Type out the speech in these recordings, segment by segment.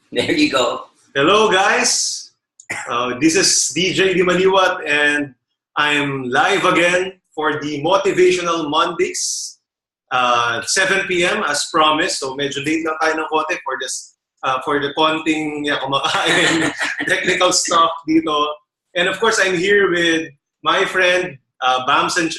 There you go. Hello, guys. This is DJ Dimaliuat, and I'm live again for the Motivational Mondays, 7 p.m. as promised. So medyo late lang tayo ng konti for the konting kumakain technical stuff dito. And of course, I'm here with my friend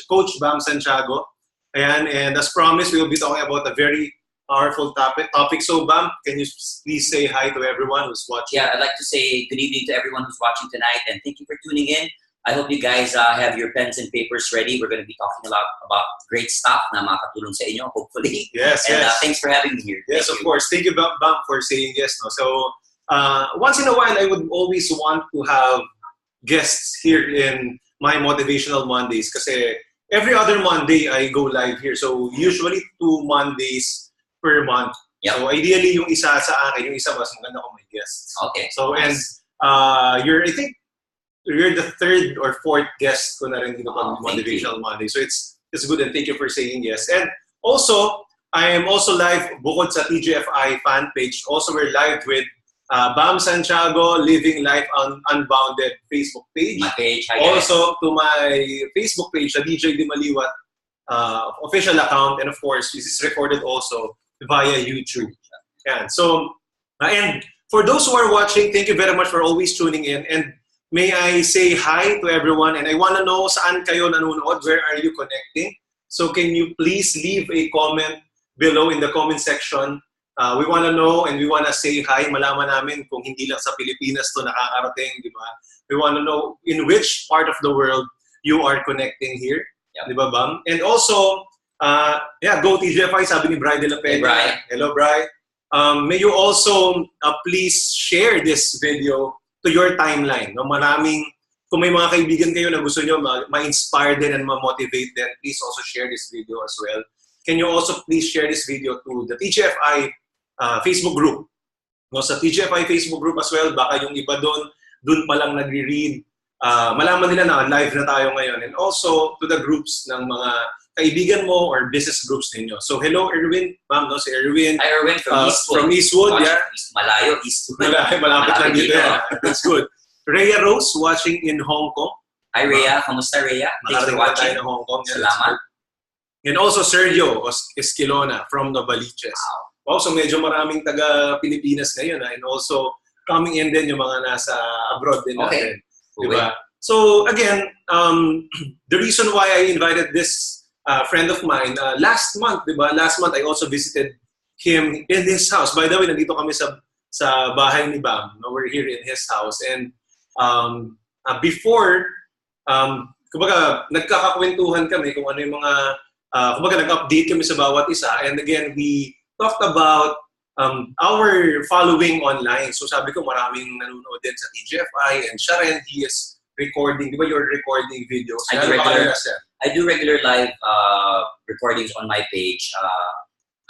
Coach Bam Santiago. Ayan, and as promised, we will be talking about a very powerful topic. So, Bam, can you please say hi to everyone who's watching? Yeah, I'd like to say good evening to everyone who's watching tonight, and thank you for tuning in. I hope you guys have your pens and papers ready. We're going to be talking a lot about great stuff na makakatulong sa inyo, hopefully. Yes, and, yes. Thanks for having me here. Yes, of course. Thank you, Bam, for saying yes. No? So, once in a while, I would always want to have guests here in my Motivational Mondays kasi every other Monday, I go live here. So, usually 2 Mondays per month. Yep. So ideally yung isa sa akin, yung isa mas maganda kung may guests. Okay. So and I think you're the 3rd or 4th guest ko na rin dito pag Motivational Monday. So it's good, and thank you for saying yes. And also, I am also live bukod sa TGFI fan page. Also, we're live with Bam Santiago Living Life Unbounded Facebook page. My page. Hi, guys. Also to my Facebook page, the DJ Dimaliuat official account, and of course, this is recorded also via YouTube. Yeah. So, and for those who are watching, thank you very much for always tuning in. And may I say hi to everyone. And I want to know saan kayo nanonood, where are you connecting? So can you please leave a comment below in the comment section. We want to know and we want to say hi. Malaman namin kung hindi lang sa Pilipinas to nakakarating, di ba? We want to know in which part of the world you are connecting here. Yep. Di ba, Bam? And also, go TGFI, sabi ni Bri de la Peña. Hey, hello, Bri. May you also please share this video to your timeline. No? Kung may mga kaibigan kayo na gusto nyo ma-inspire din and ma-motivate din, please also share this video as well. Can you also please share this video to the TGFI Facebook group? No, sa TGFI Facebook group as well, baka yung iba doon pa lang nagre-read. Malaman nila na live na tayo ngayon. And also to the groups ng mga kaibigan mo or business groups ninyo. So hello Erwin, ma'am, no? Si Erwin. Hi Erwin from Eastwood. From Eastwood, yeah. Malayo, Eastwood. Malapit lang dito. Yeah. That's good. Rhea Rose watching in Hong Kong. Hi Rhea, kamusta Rhea? Thanks for watching. Tayo Hong Kong. Salamat. And also Sergio Esquilona from Novaliches. Wow, so medyo maraming taga-Pilipinas ngayon. And also coming in din yung mga nasa abroad din natin. Diba? So again, the reason why I invited this friend of mine, last month, diba? Last month I also visited him in his house. By the way, nandito kami sa bahay ni Bam. No? We're here in his house. And before, kumbaga, nagkakakwentuhan kami kung ano yung mga, kumbaga, nag-update kami sa bawat isa. And again, we talked about our following online. So sabi ko, maraming nanonood din sa TGFI, and siya rin, he is recording, di ba you're recording videos? I do regular live recordings on my page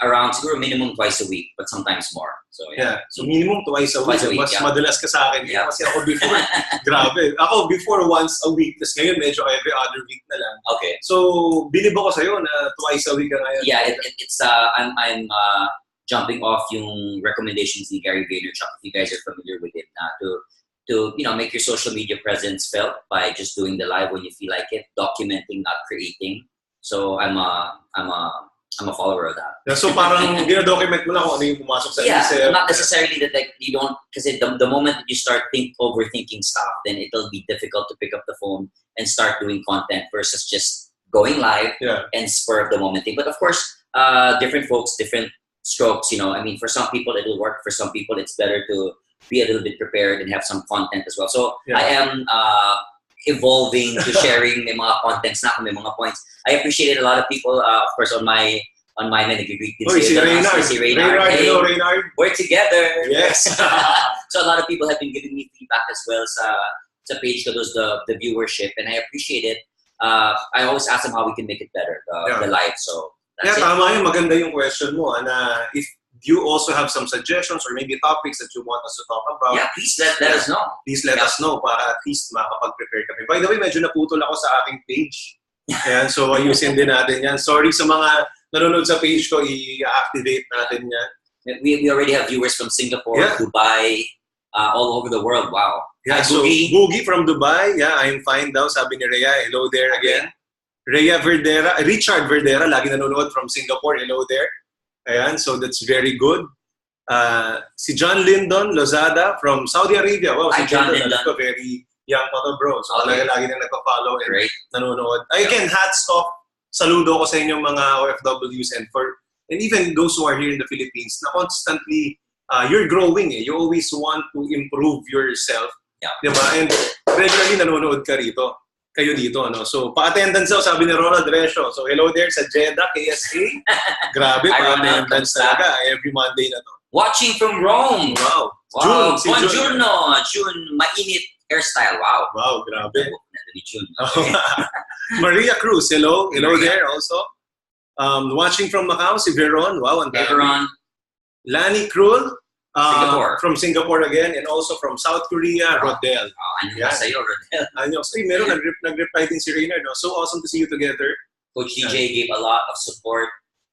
around siguro minimum twice a week, but sometimes more. So yeah. So minimum twice a week. Mas madalas ka sa akin. Yeah. Kasi ako before, grabe. Ako before once a week, tapos ngayon medyo every other week na lang. Okay. So bilib ako sa'yo na twice a week ka ngayon. Yeah, it's I'm jumping off yung recommendations ni Gary Vaynerchuk, if you guys are familiar with it, to make your social media presence felt by just doing the live when you feel like it, documenting, not creating. So I'm a follower of that. Yeah, so parang dino-document mo lang kung ano yung pumasok sa isip. Yeah, not necessarily that you don't, kasi the moment that you start overthinking stuff, then it'll be difficult to pick up the phone and start doing content versus just going live and spur of the moment thing. But of course, different folks, different strokes, I mean, for some people it'll work, for some people it's better to be a little bit prepared and have some content as well. So I am evolving to sharing may mga contents na, may mga points. I appreciate it. A lot of people, of course, on my nag-greet din si Reynard. Hey, hello Reynard. We're together. Yes. So a lot of people have been giving me feedback as well sa page ko, the viewership, and I appreciate it. I always ask them how we can make it better, the live. So that's it. Tama yung maganda yung question mo, na if you also have some suggestions or maybe topics that you want us to talk about. Yeah, please let us know. Please let us know para at least makapag-prepare kami. By the way, medyo naputol ako sa aking page. Ayan, so ayusin din natin yan. Sorry sa mga nanonood sa page ko, i-activate natin yan. we already have viewers from Singapore, Dubai, all over the world. Wow. Yeah, so Boogie from Dubai. Yeah, I'm fine daw. Sabi ni Rhea, hello there again. Rhea Verdera, Richard Verdera, lagi nanonood from Singapore. Hello there. Ayan, so that's very good. Si John Lyndon Lozada from Saudi Arabia. Wow, si John Lyndon. Very young pa to, bro. So lagi na nagpa-follow and nanonood. Again, hats off. Saludo ko sa inyong mga OFWs and even those who are here in the Philippines na constantly you're growing. You always want to improve yourself. Yeah. Diba? And regularly nanonood ka rito. Kayo dito, ano? So, pa-attendance daw, sabi ni Ronald Resio. So, hello there sa Jeddah, KSA. Grabe, pa-attendance talaga. Every Monday na to. Watching from Rome. Wow. June. Buongiorno. June, mainit hairstyle. Wow. Wow, grabe. June. Maria Cruz, hello. Hello there also. Watching from Macau, si Veron. Wow, ang dami. Veron. Lani Krul. Singapore. From Singapore again, and also from South Korea, Rodel. Ano sa'yo, Rodel? Meron nag-reply din si Rainer. No? So awesome to see you together. Coach DJ gave a lot of support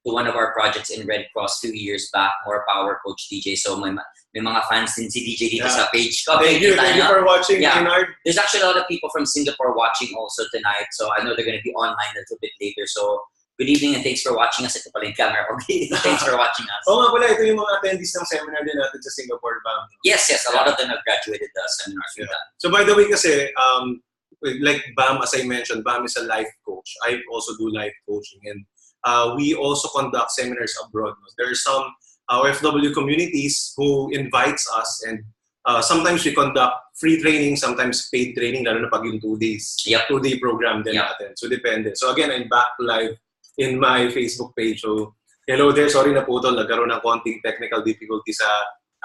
to one of our projects in Red Cross 2 years back. More power, Coach DJ. So may mga fans din si DJ dito sa page ko. Thank you for watching, Leonard. There's actually a lot of people from Singapore watching also tonight. So I know they're going to be online a little bit later. So good evening and thanks for watching us. Ito pala yung camera. Okay, thanks for watching us. Nga pala, ito yung mga attendees ng seminar din natin sa Singapore, Bam. Yes. A lot of them have graduated the seminars we've done. So by the way kasi, like Bam, as I mentioned, Bam is a life coach. I also do life coaching and we also conduct seminars abroad. There are some OFW communities who invites us and sometimes we conduct free training, sometimes paid training, lalo na pag yung 2 days. Yep. 2-day program din natin. So depende. So again, I'm back live in my Facebook page. So, hello there. Sorry na po ito. Nagkaroon ng konting technical difficulty sa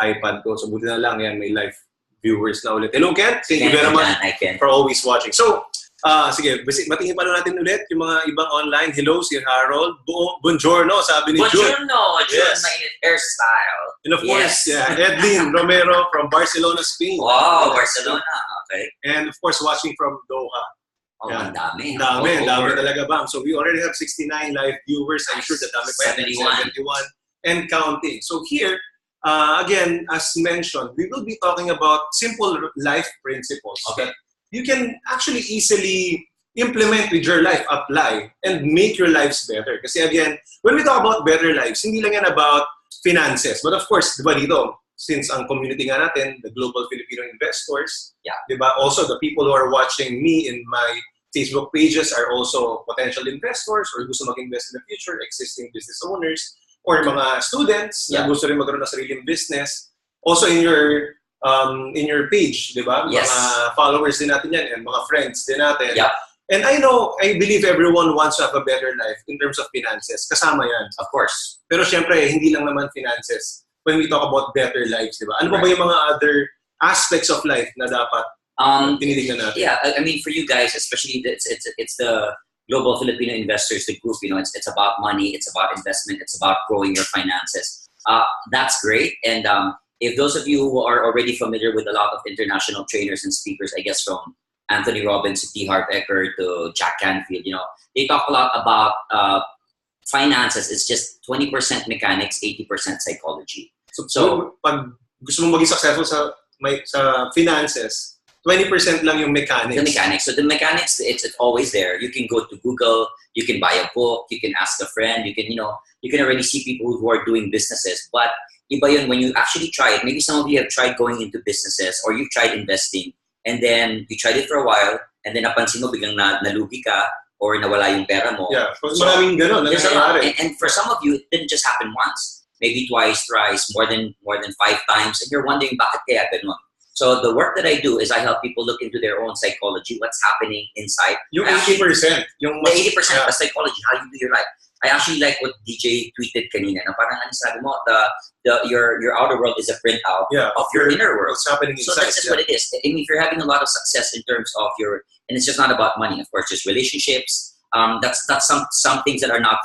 iPad ko. So, buti na lang yan. May live viewers na ulit. Hello, Ken. Thank you very much for always watching. So, sige. Matingin pa natin ulit yung mga ibang online. Hello, si Harold. Buongiorno, sabi ni June. Buongiorno. June, mainit hairstyle. And of course, Edlin Romero from Barcelona, Spain. Wow, Barcelona. Okay. And of course, watching from Doha. Ang dami. Dami talaga, Bam. So we already have 69 live viewers. I'm sure that dami pa yan. 71 and counting. So here, again, as mentioned, we will be talking about simple life principles that you can actually easily implement with your life, apply, and make your lives better. Kasi again, when we talk about better lives, hindi lang yan about finances. But of course, di ba dito, since ang community nga natin, the global Filipino investors, di ba? Also, the people who are watching me in my Facebook pages are also potential investors or gusto mag-invest in the future, existing business owners, or mga students na gusto rin magkaroon ng sariling business. Also in your page, di ba? Yes. Mga followers din natin yan and mga friends din natin. Yeah. And I believe everyone wants to have a better life in terms of finances. Kasama yan. Of course. Pero syempre, hindi lang naman finances when we talk about better lives, di ba? Ano pa ba yung mga other aspects of life na dapat yeah, I mean, for you guys, especially, it's the global Filipino investors, the group. It's about money, it's about investment, it's about growing your finances. That's great. And if those of you who are already familiar with a lot of international trainers and speakers, I guess from Anthony Robbins to T. Harv Eker to Jack Canfield, they talk a lot about finances. It's just 20% mechanics, 80% psychology. So pag gusto mong maging successful sa finances, 20% lang yung mechanics. The mechanics. So the mechanics, it's always there. You can go to Google, you can buy a book, you can ask a friend, you can already see people who are doing businesses. But iba yun when you actually try it. Maybe some of you have tried going into businesses or you've tried investing and then you tried it for a while and then napansin mo biglang nalugi ka or nawala yung pera mo. Yeah, maraming ganun. There's a lot. And for some of you, it didn't just happen once. Maybe twice, thrice, more than 5 times. And you're wondering, bakit kaya ganun? So the work that I do is I help people look into their own psychology, what's happening inside. Yung 80%. Yung 80% of psychology, how you do your life. I actually like what DJ tweeted kanina. Na parang sabi mo, your outer world is a printout of your inner world. What's happening inside. So that's just what it is. I mean, if you're having a lot of success in terms of and it's just not about money, of course, just relationships. That's some things that are not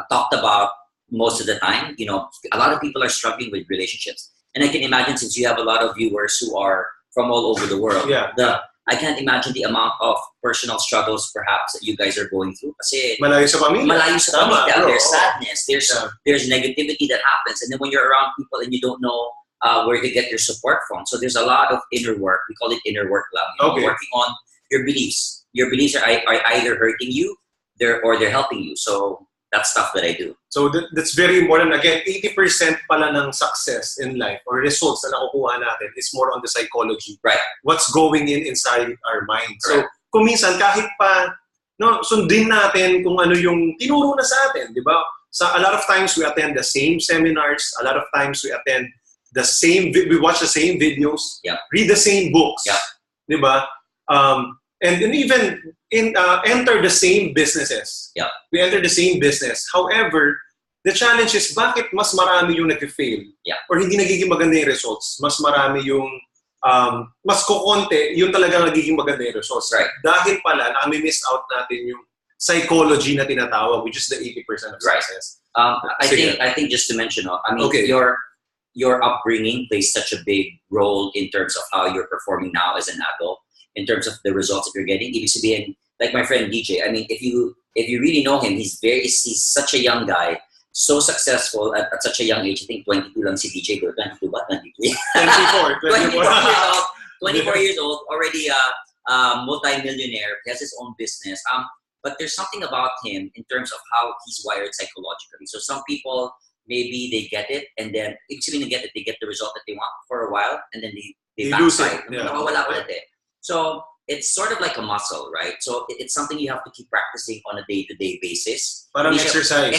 talked about most of the time. A lot of people are struggling with relationships. And I can imagine since you have a lot of viewers who are from all over the world, I can't imagine the amount of personal struggles perhaps that you guys are going through. Kasi malayo sa pamilya. Malayo sa pamilya. There's sadness. There's negativity that happens. And then when you're around people and you don't know where to get your support from. So there's a lot of inner work. We call it inner work club. Working on your beliefs. Your beliefs are either hurting you or they're helping you. So that's stuff that I do. So that's very important. Again, 80% pala ng success in life or results na nakukuha natin is more on the psychology. Right. What's going inside our mind. So kung minsan kahit pa sundin natin kung ano yung tinuro na sa atin, di ba? So a lot of times we attend the same seminars. A lot of times we attend we watch the same videos. Read the same books. Di ba? And even enter the same businesses. We enter the same business. However, the challenge is bakit mas marami yung nag-fail or hindi nagiging maganda yung results. Mas marami yung mas kukonti yung talagang nagiging maganda yung results. Right. Dahil pala nami-miss out natin yung psychology na tinatawag, which is the 80% of success. I think just to mention, your upbringing plays such a big role in terms of how you're performing now as an adult. In terms of the results that you're getting, ibig sabihin, like my friend DJ. I mean, if you really know him, he's such a young guy, so successful at such a young age. I think 22 lang si DJ, 22 ba? 23? 24 years old, already a multi-millionaire. He has his own business. But there's something about him in terms of how he's wired psychologically. So some people, maybe they get it, and then they get the result that they want for a while, and then they backslide. So it's sort of like a muscle, right? So it's something you have to keep practicing on a day-to-day basis. Parang exercise.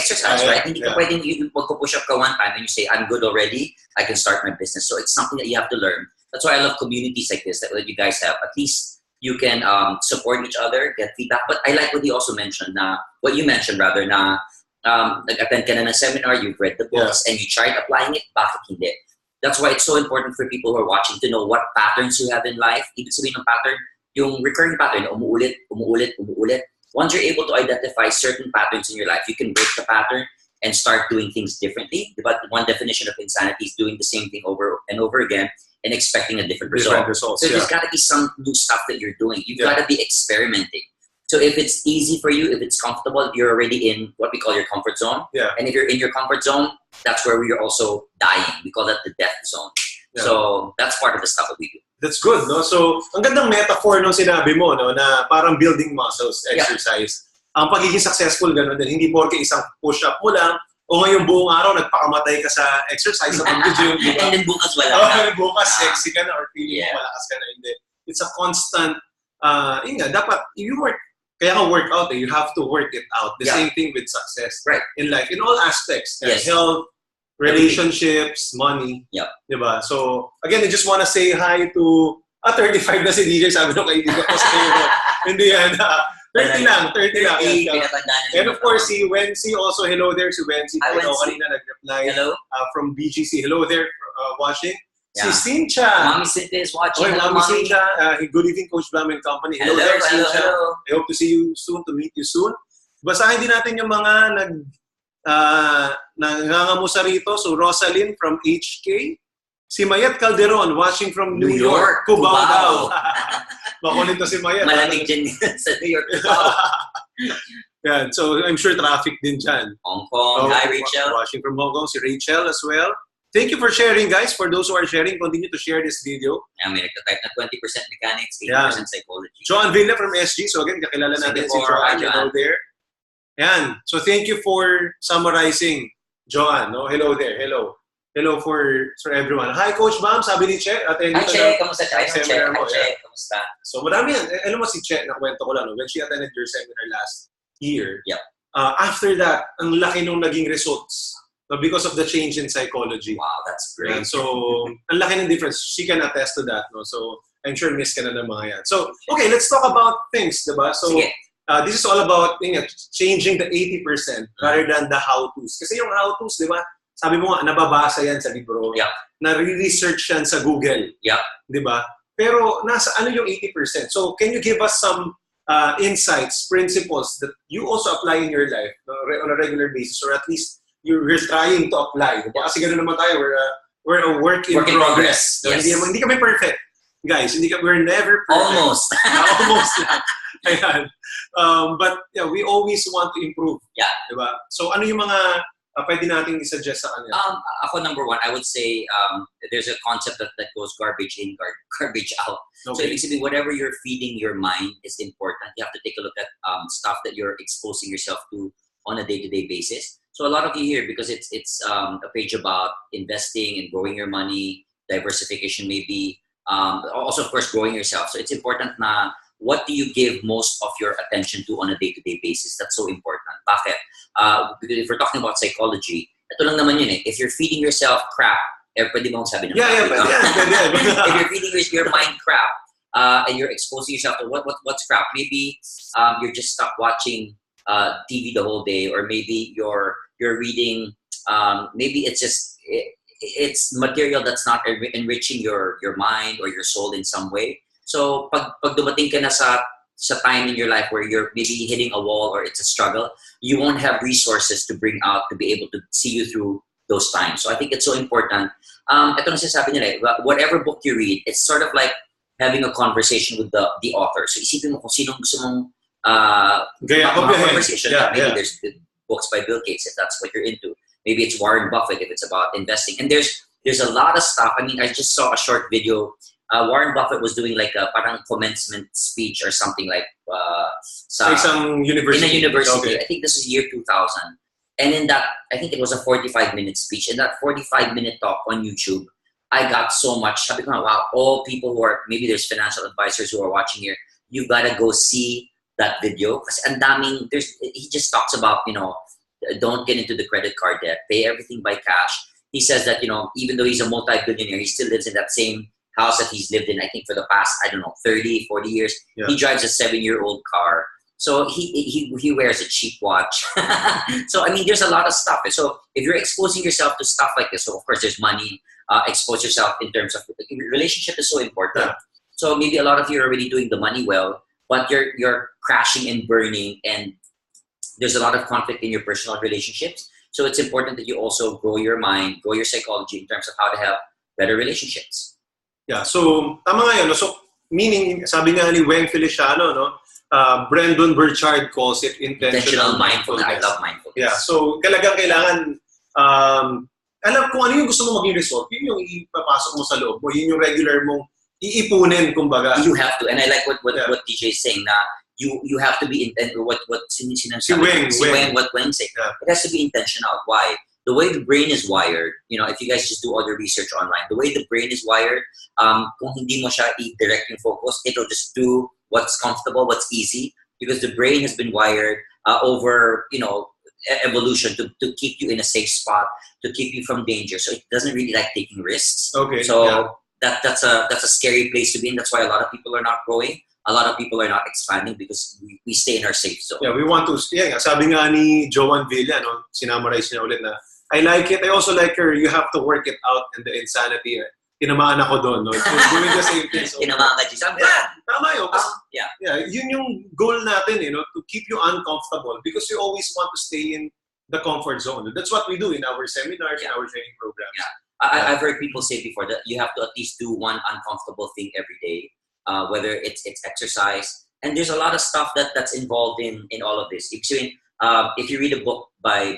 Right? Hindi ka pwedeng magpo-push up ka one time and you say, I'm good already, I can start my business. So it's something that you have to learn. That's why I love communities like this that you guys have. At least you can support each other, get feedback. But I like what you mentioned, nag-attend ka na ng seminar, you've read the books, and you tried applying it, bakit hindi? That's why it's so important for people who are watching to know what patterns you have in life. Ibig sabihin ng pattern, yung recurring pattern, umuulit. Once you're able to identify certain patterns in your life, you can break the pattern and start doing things differently. But one definition of insanity is doing the same thing over and over again and expecting a different result. So there's got to be some new stuff that you're doing. You've got to be experimenting. So if it's easy for you, if it's comfortable, you're already in what we call your comfort zone. And if you're in your comfort zone, that's where we're also dying. We call that the death zone. So that's part of the stuff that we do. That's good, no? So, ang gandang metaphor nung sinabi mo, no, na parang building muscles exercise. Ang pagiging successful, gano'n din. Hindi porke isang push-up mo lang, o ngayong buong araw, nagpakamatay ka sa exercise sa pag-gym, di ba? And then bukas wala na. Bukas sexy ka na or feeling mo malakas ka na. Hindi. It's a constant, dapat, you work. Kaya ka workout, you have to work it out. The same thing with success in life, in all aspects. Health, relationships, money. Diba? So, again, I just want to say hi to 35 na si DJ. Sabi nung kaibigan ko sa kayo. Hindi yan. 30 lang. And of course, si Wency also. Hello there, si Wency. Kanina nag-reply from BGC. Hello there, watching. Si Cynthia. Mommy Cynthia is watching. Mommy Cynthia. Good evening, Coach Bam and Company. Hello there, Cynthia. I hope to see you soon, to meet you soon. Basahin din natin yung mga nangangamusta rito. So, Rosalyn from HK. Si Mayet Calderon, watching from New York. Cubao daw. Makulit to si Mayet. Malamig din sa New York. Yan. So, I'm sure traffic din dyan. Hong Kong. Hi, Rachel. Watching from Hong Kong. Si Rachel as well. Thank you for sharing, guys. For those who are sharing, continue to share this video. May nagtatype na 20% mechanics, 80% psychology. Joan Villa from SG. So again, kakilala natin si Joan. Hello there. Yan. So thank you for summarizing, Joan. No? Hello there. Hello. Hello for everyone. Hi, Coach Bam. Sabi ni Che. Hi, Che. Kamusta, Che? Kamusta? So marami yan. Alam mo si Che, nakwento ko lang. No? When she attended your seminar last year, after that, ang laki nung naging results. Because of the change in psychology. Wow, that's great. And so, ang laki ng difference. She can attest to that. No? So, I'm sure miss ka na ng mga yan. So, okay, let's talk about things, diba? So, this is all about changing the 80% rather than the how-tos. Kasi yung how-tos, diba? Sabi mo nga, nababasa yan sa libro. Na-research yan sa Google. Diba? Pero, nasa ano yung 80%? So, can you give us some insights, principles that you also apply in your life on a regular basis, or at least you're trying to apply. Kasi gano'n naman tayo, we're a work in progress. Yes. Hindi kami perfect. guys, we're never perfect. Almost. Almost. Ayan. But yeah, we always want to improve. Yeah. Diba? So ano yung mga pwede nating i-suggest sa kanya? Ako, number one, I would say there's a concept that goes garbage in, garbage out. Okay. So basically, whatever you're feeding your mind is important. You have to take a look at stuff that you're exposing yourself to on a day-to-day basis. So a lot of you here, because it's a page about investing and growing your money, diversification maybe, also of course growing yourself. So it's important na what do you give most of your attention to on a day-to-day basis? That's so important. Bakit? Because if we're talking about psychology, ito lang naman yun eh. If you're feeding yourself crap, pwede mo sabi ng if you're feeding your mind crap, and you're exposing yourself to what's crap, maybe you're just stuck watching TV the whole day, or maybe you're reading, maybe it's just it's material that's not enriching your mind or your soul in some way. So pag dumating ka na sa time in your life where you're maybe hitting a wall or it's a struggle, you won't have resources to bring out to be able to see you through those times. So I think it's so important. Ito na sinasabi nila, whatever book you read, it's sort of like having a conversation with the author. So isipin mo kung sinong gusto mong conversation. Maybe there's books by Bill Gates if that's what you're into. Maybe it's Warren Buffett if it's about investing. And there's a lot of stuff. I mean, I just saw a short video. Warren Buffett was doing like a parang commencement speech or something like some university. In a university. Okay. I think this is year 2000. And in that, I think it was a 45-minute speech. In that 45-minute talk on YouTube, I got so much. Sabi ko, wow, all people who are, maybe there's financial advisors who are watching here, you've got to go see that video. Kasi ang daming, he just talks about, don't get into the credit card debt, pay everything by cash. He says that, even though he's a multi-billionaire, he still lives in that same house that he's lived in, I think, for the past, 30, 40 years. Yeah. He drives a 7-year-old car. So he wears a cheap watch. So, I mean, there's a lot of stuff. So if you're exposing yourself to stuff like this, so of course there's money, expose yourself in terms of, relationship is so important. Yeah. So maybe a lot of you are already doing the money well, but you're crashing and burning, and there's a lot of conflict in your personal relationships. So it's important that you also grow your mind, grow your psychology in terms of how to have better relationships. Yeah, so tama nga yun. So meaning, sabi nga ni Weng Feliciano, Brendan Burchard calls it intentional mindfulness. I love mindfulness. Yeah, so kailangan alam kung ano yung gusto mo maging result, yun yung ipapasok mo sa loob mo, yun yung regular mong iipunin, kumbaga. You have to, and I like what DJ is saying, na you have to be what Weng said. Yeah. It has to be intentional. Why? The way the brain is wired, if you guys just do all your research online, the way the brain is wired, kung hindi mo siya i-direct yung focus, it'll just do what's comfortable, what's easy, because the brain has been wired over, evolution to keep you in a safe spot, to keep you from danger. So it doesn't really like taking risks. Okay. So yeah. that's a scary place to be in. That's why a lot of people are not growing. A lot of people are not expanding because we stay in our safe zone. Yeah, we want to stay. Sabi nga ni Joan Villa, sinamarize niya ulit na, I like it. I also like her. You have to work it out and the insanity. Tinamaan ako doon. Doing the same thing. So, tinamaan ka, Jisam. Tama yun. Yeah. Yun yung goal natin, to keep you uncomfortable because you always want to stay in the comfort zone. That's what we do in our seminars, in our training programs. Yeah. I've heard people say before that you have to at least do one uncomfortable thing every day, whether it's exercise. And there's a lot of stuff that's involved in all of this. If you read a book by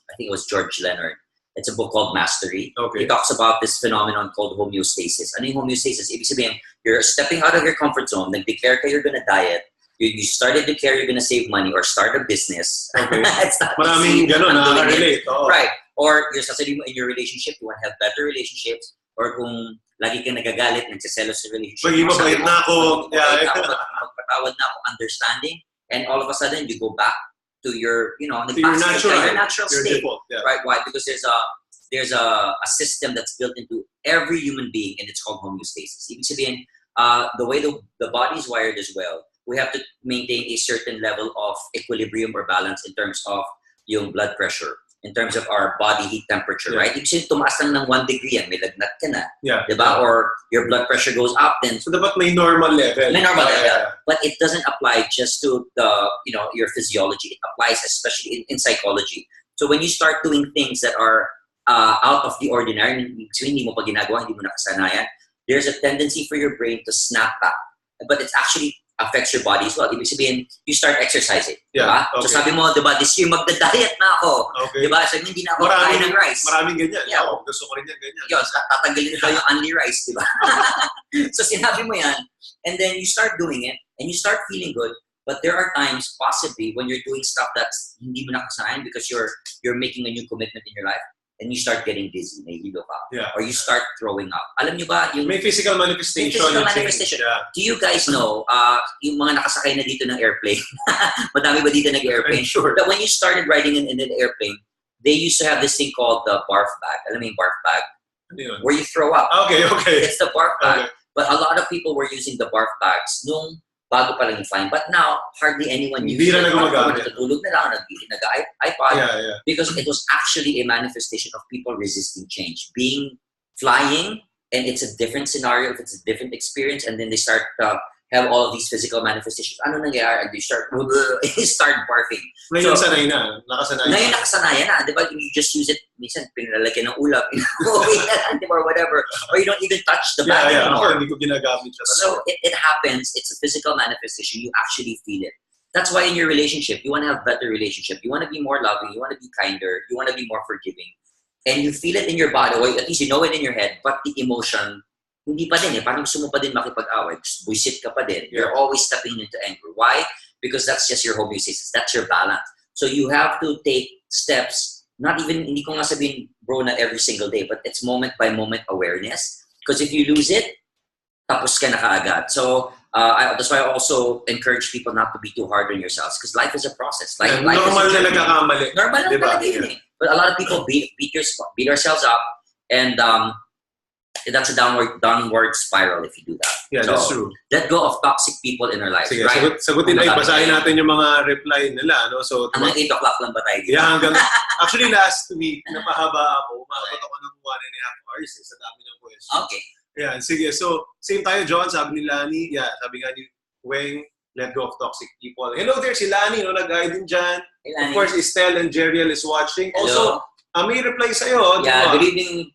I think it was George Leonard, it's a book called Mastery. Okay. He talks about this phenomenon called homeostasis. Ano yung homeostasis? Ibig sabihin, you're stepping out of your comfort zone, nag-declare ka you're gonna diet, you started to declare you're gonna save money or start a business. Okay. It's not maraming easy. Ganun, nakaka-relate. Oh. Right. Or you're sasabihin mo in your relationship, you want to have better relationships, or kung lagi ka nagagalit, nagsiselos sa relationship. Pag mabait na ako. Magpatawad na ako, understanding, and all of a sudden you go back to your, your natural state. Default, yeah. Right? Why? Because there's a system that's built into every human being, and it's called homeostasis. Ibig sabihin, the way the body is wired as well, we have to maintain a certain level of equilibrium or balance in terms of yung blood pressure, in terms of our body heat temperature, right? Ibig sabihin, tumaas lang ng 1 degree yan, may lagnat ka na. Yeah. Diba? Or your blood pressure goes up, then... So dapat may normal level. May normal level. But it doesn't apply just to your physiology. It applies especially in psychology. So when you start doing things that are out of the ordinary, hindi mo pa ginagawa, hindi mo nakasanayan, there's a tendency for your brain to snap back. But it actually affects your body as well. Ibig sabihin, you start exercising. Yeah, diba? So sabi mo, diba, this year magda-diet na ako. Okay. Diba? So hindi na ako kain ng rice. Maraming ganyan. Yeah. Gusto ko rin yan ganyan. Yun, tatanggalin ko yung only rice, diba? So sinabi mo yan, and then you start doing it, and you start feeling good. But there are times, possibly, when you're doing stuff that's hindi mo nakasanayan because you're making a new commitment in your life, and you start getting dizzy, nahihilo ka. Yeah. Or you start throwing up. Alam niyo ba? May physical manifestation. Yeah. Do you guys know, yung mga nakasakay na dito ng airplane, madami ba dito nag-airplane? Sure. But when you started riding in an airplane, they used to have this thing called the barf bag. Alam mo yung barf bag? Where you throw up. Okay. It's the barf bag. Okay. But a lot of people were using the barf bags nung bago pa lang yung flying. But now, hardly anyone uses it. Hindi na gumagamit. Natutulog na lang, nag-iPod. Yeah. Because it was actually a manifestation of people resisting change. Flying, and it's a different scenario, it's a different experience, and then they start have all of these physical manifestations. Ano nangyayari? And they start barfing. Ngayon sanay na. Nakasanayan na. Diba? You just use it, minsan, pinalalagyan ng ulap, or whatever. Or you don't even touch the bag anymore. Ako, hindi ko ginagamit siya. So it happens. It's a physical manifestation. You actually feel it. That's why in your relationship, you want to have better relationship. You want to be more loving. You want to be kinder. You want to be more forgiving. And you feel it in your body. Or at least you know it in your head. But the emotion, hindi pa din eh. Parang gusto mo pa din makipag-away. Buisit ka pa din. You're always stepping into anger. Why? Because that's just your homeostasis. That's your balance. So you have to take steps. Not even, hindi ko nga sabihin, bro, na every single day. But it's moment by moment awareness. Because if you lose it, tapos ka na kaagad. So that's why I also encourage people not to be too hard on yourselves. Because life is a process. Life normal na nagkakamali. Normal lang talaga yun eh. But a lot of people beat ourselves up. And that's a downward spiral if you do that. Yeah, so, that's true. Let go of toxic people in our lives. Sige, right? sagutin ay, basahin natin yung mga reply nila. No? So, hanggang 8 o'clock lang ba tayo dito? Yeah, actually, last week, napahaba ako. Umabot ako ng 1.5 hours sa dami ng question. Okay. Yeah, sige. So, same tayo, John. Sabi ni Lani. Yeah, sabi nga ni Weng, let go of toxic people. Hello there, si Lani, no? Nag-guide din dyan. Hey, of course, Estelle and Jeriel is watching. Hello. Also, may reply sa'yo. Yeah, good evening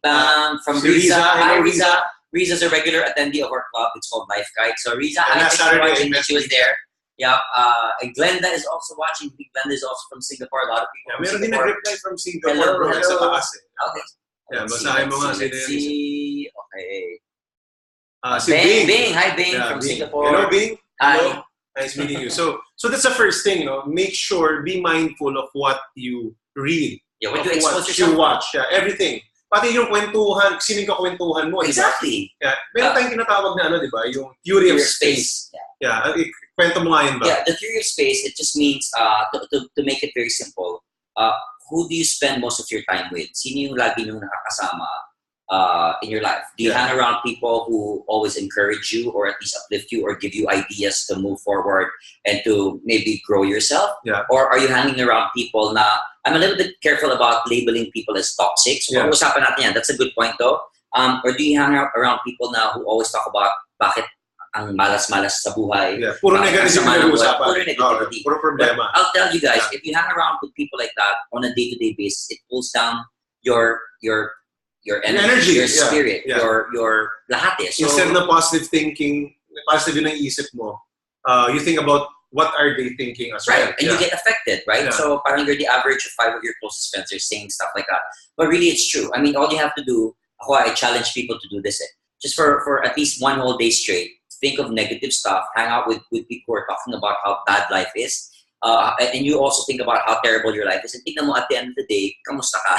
from si Riza. Hi, Hello, Riza. Riza's a regular attendee of our club. It's called Life Guide. So, Riza, I last think Saturday, she was there. Yeah, and Glenda is also watching. Glenda is also from Singapore. A lot of people from meron Singapore. din nag-reply from Singapore. Hello. Sa taas eh. Okay. Yeah, basahin mo nga let's see. Okay. Si Bing. Hi, Bing from Bing. Singapore. Hello, Bing. Hi. Nice meeting you. So that's the first thing, make sure, be mindful of what you read. Yeah, what you expose yourself you watch. Yeah, everything. Pati yung kwentuhan, sining ka kwentuhan mo. Exactly. Diba? Yeah. Meron tayong tinatawag na di ba? Yung theory of space. Yeah. Kwento mo nga yun ba? Yeah, the theory of space, it just means, to make it very simple, who do you spend most of your time with? Sino yung lagi nyung nakakasama in your life? Do you hang around people who always encourage you or at least uplift you or give you ideas to move forward and to maybe grow yourself? Yeah. Or are you hanging around people na, I'm a little bit careful about labeling people as toxic. So pag-usapan natin yan. That's a good point though. Or do you hang around people now who always talk about bakit ang malas-malas sa buhay? Yeah. Puro negative na-uusapan. Puro negativity. Puro problema. But I'll tell you guys, if you hang around with people like that on a day-to-day basis, it pulls down your energy, your spirit, your lahat eh. So, instead of positive thinking, positive yung isip mo, you think about what are they thinking as well. Right, and you get affected, right? Yeah. So parang you're the average of 5 of your closest friends are saying stuff like that. But really, it's true. I mean, all you have to do, I challenge people to do this. Just for at least one whole day straight, think of negative stuff, hang out with people who are talking about how bad life is. And you also think about how terrible your life is. And tingnan mo at the end of the day, kamusta ka?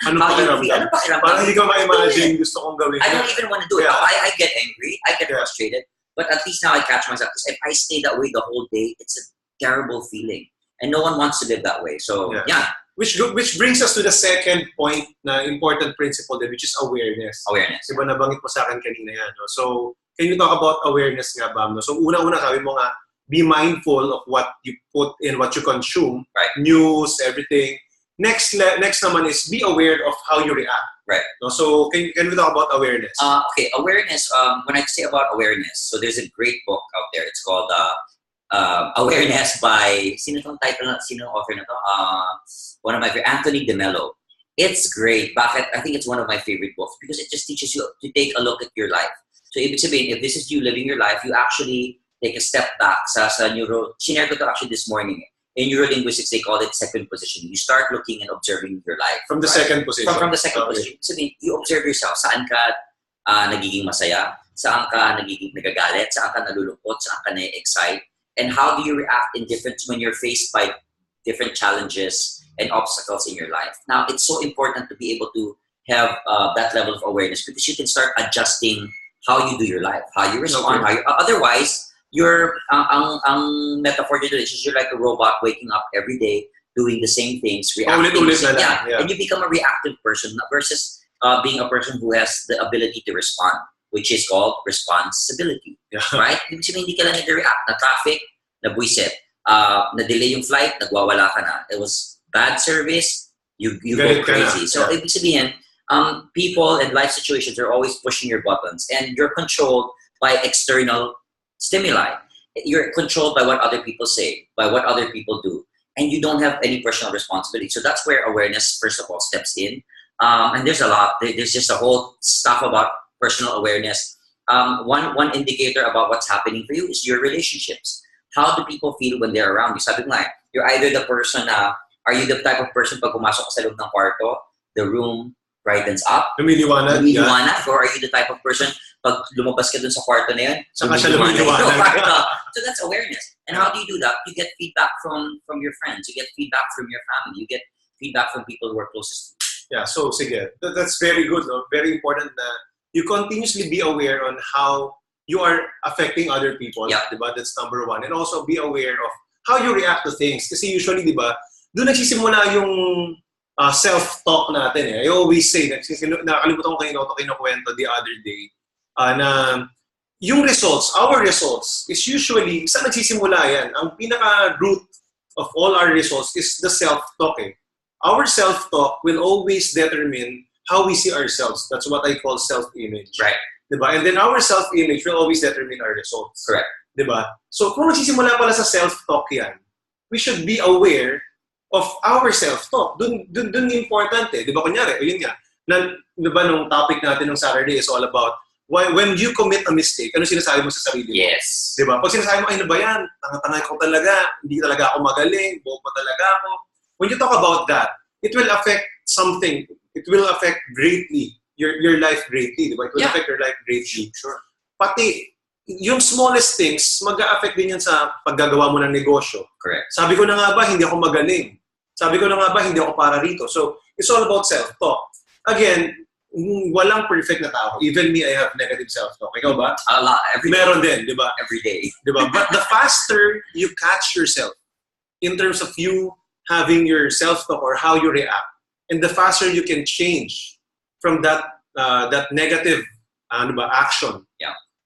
Ano pakiramdam? Parang hindi ko ma-imagine gusto kong gawin. I don't even want to do it. Yeah. I get angry. I get frustrated. But at least now I catch myself. Because if I stay that way the whole day, it's a terrible feeling. And no one wants to live that way. So, yeah. Which brings us to the second point na important principle din, which is awareness. Awareness. Diba nabanggit mo sa akin kanina yan. No? So, can you talk about awareness nga, Bam? No? So, una-una sabi mo nga, be mindful of what you put in, what you consume. Right. News, everything. Next naman is be aware of how you react. Right. No? So, can we talk about awareness? Okay, awareness. When I say about awareness, so there's a great book out there. It's called Awareness by, sino tong title na, sino author na to? One of my favorite, Anthony DeMello. It's great. Bakit? I think it's one of my favorite books because it just teaches you to take a look at your life. So, ibig sabihin, if this is you living your life, you actually take a step back sa sinare ko to actually this morning. In neurolinguistics, they call it second position. You start looking and observing your life. From the second position. From the second position. So, you observe yourself. Saan ka nagiging masaya? Saan ka nagiging nagagalit? Saan ka nalulungkot? Saan ka na-excite? And how do you react in different when you're faced by different challenges and obstacles in your life? Now, it's so important to be able to have that level of awareness because you can start adjusting how you do your life, how you respond, otherwise, you're ang metaphor dito is you're like a robot waking up every day doing the same things, reacting. And you become a reactive person versus being a person who has the ability to respond, which is called responsibility, right? Hindi ka lang nag-react, na traffic, nabwisit, na-delay yung flight, nagwawala ka na. It was bad service, you go crazy. So, ibig sabihin, people and life situations are always pushing your buttons and you're controlled by external stimuli. You're controlled by what other people say, by what other people do, and you don't have any personal responsibility. So that's where awareness, first of all, steps in. And there's a lot. There's just a whole stuff about personal awareness. One indicator about what's happening for you is your relationships. How do people feel when they're around you? Sabi ko nga, you're either the person are you the type of person pag pumasok ka sa loob ng kwarto, the room brightens up, lumiliwanag, or are you the type of person pag lumabas ka dun sa kwarto na yun, saka siya lumiliwanag. So that's awareness. And how do you do that? You get feedback from your friends, you get feedback from your family, you get feedback from people who are closest to you. Yeah, so sige, that's very good, no? Very important that you continuously be aware on how you are affecting other people, diba? That's number one. And also be aware of how you react to things. Kasi usually, diba, doon nagsisimula yung self-talk natin. I always say, nakalimutan ko kayo ito kinukwento the other day, na yung results, our results, is usually, saan nagsisimula yan? Ang pinaka-root of all our results is the self-talk. Our self-talk will always determine how we see ourselves. That's what I call self-image. Right. Diba? And then our self-image will always determine our results. Correct. Diba? So kung nagsisimula pala sa self-talk yan, we should be aware of our self-talk. Dun important eh. Diba kunyari, yun nga, diba nung topic natin ng Saturday is all about when you commit a mistake, ano sinasabi mo sa sarili mo? Yes. Diba? Pag sinasabi mo, ay, ano ba yan? Tanga-tanga ko talaga. Hindi talaga ako magaling. Buhok pa talaga ako. When you talk about that, it will affect something. It will affect greatly your life greatly. Diba? It will affect your life greatly. Sure. Pati, yung smallest things, mag-a-affect din yan sa paggagawa mo ng negosyo. Correct. Sabi ko na nga ba, hindi ako magaling. Sabi ko na nga ba, hindi ako para rito. So, it's all about self-talk. Again, walang perfect na tao. Even me, I have negative self-talk. Ikaw ba? A lot. Meron din, di ba? Every day. Di ba? But the faster you catch yourself in terms of you having your self-talk or how you react, and the faster you can change from that negative action,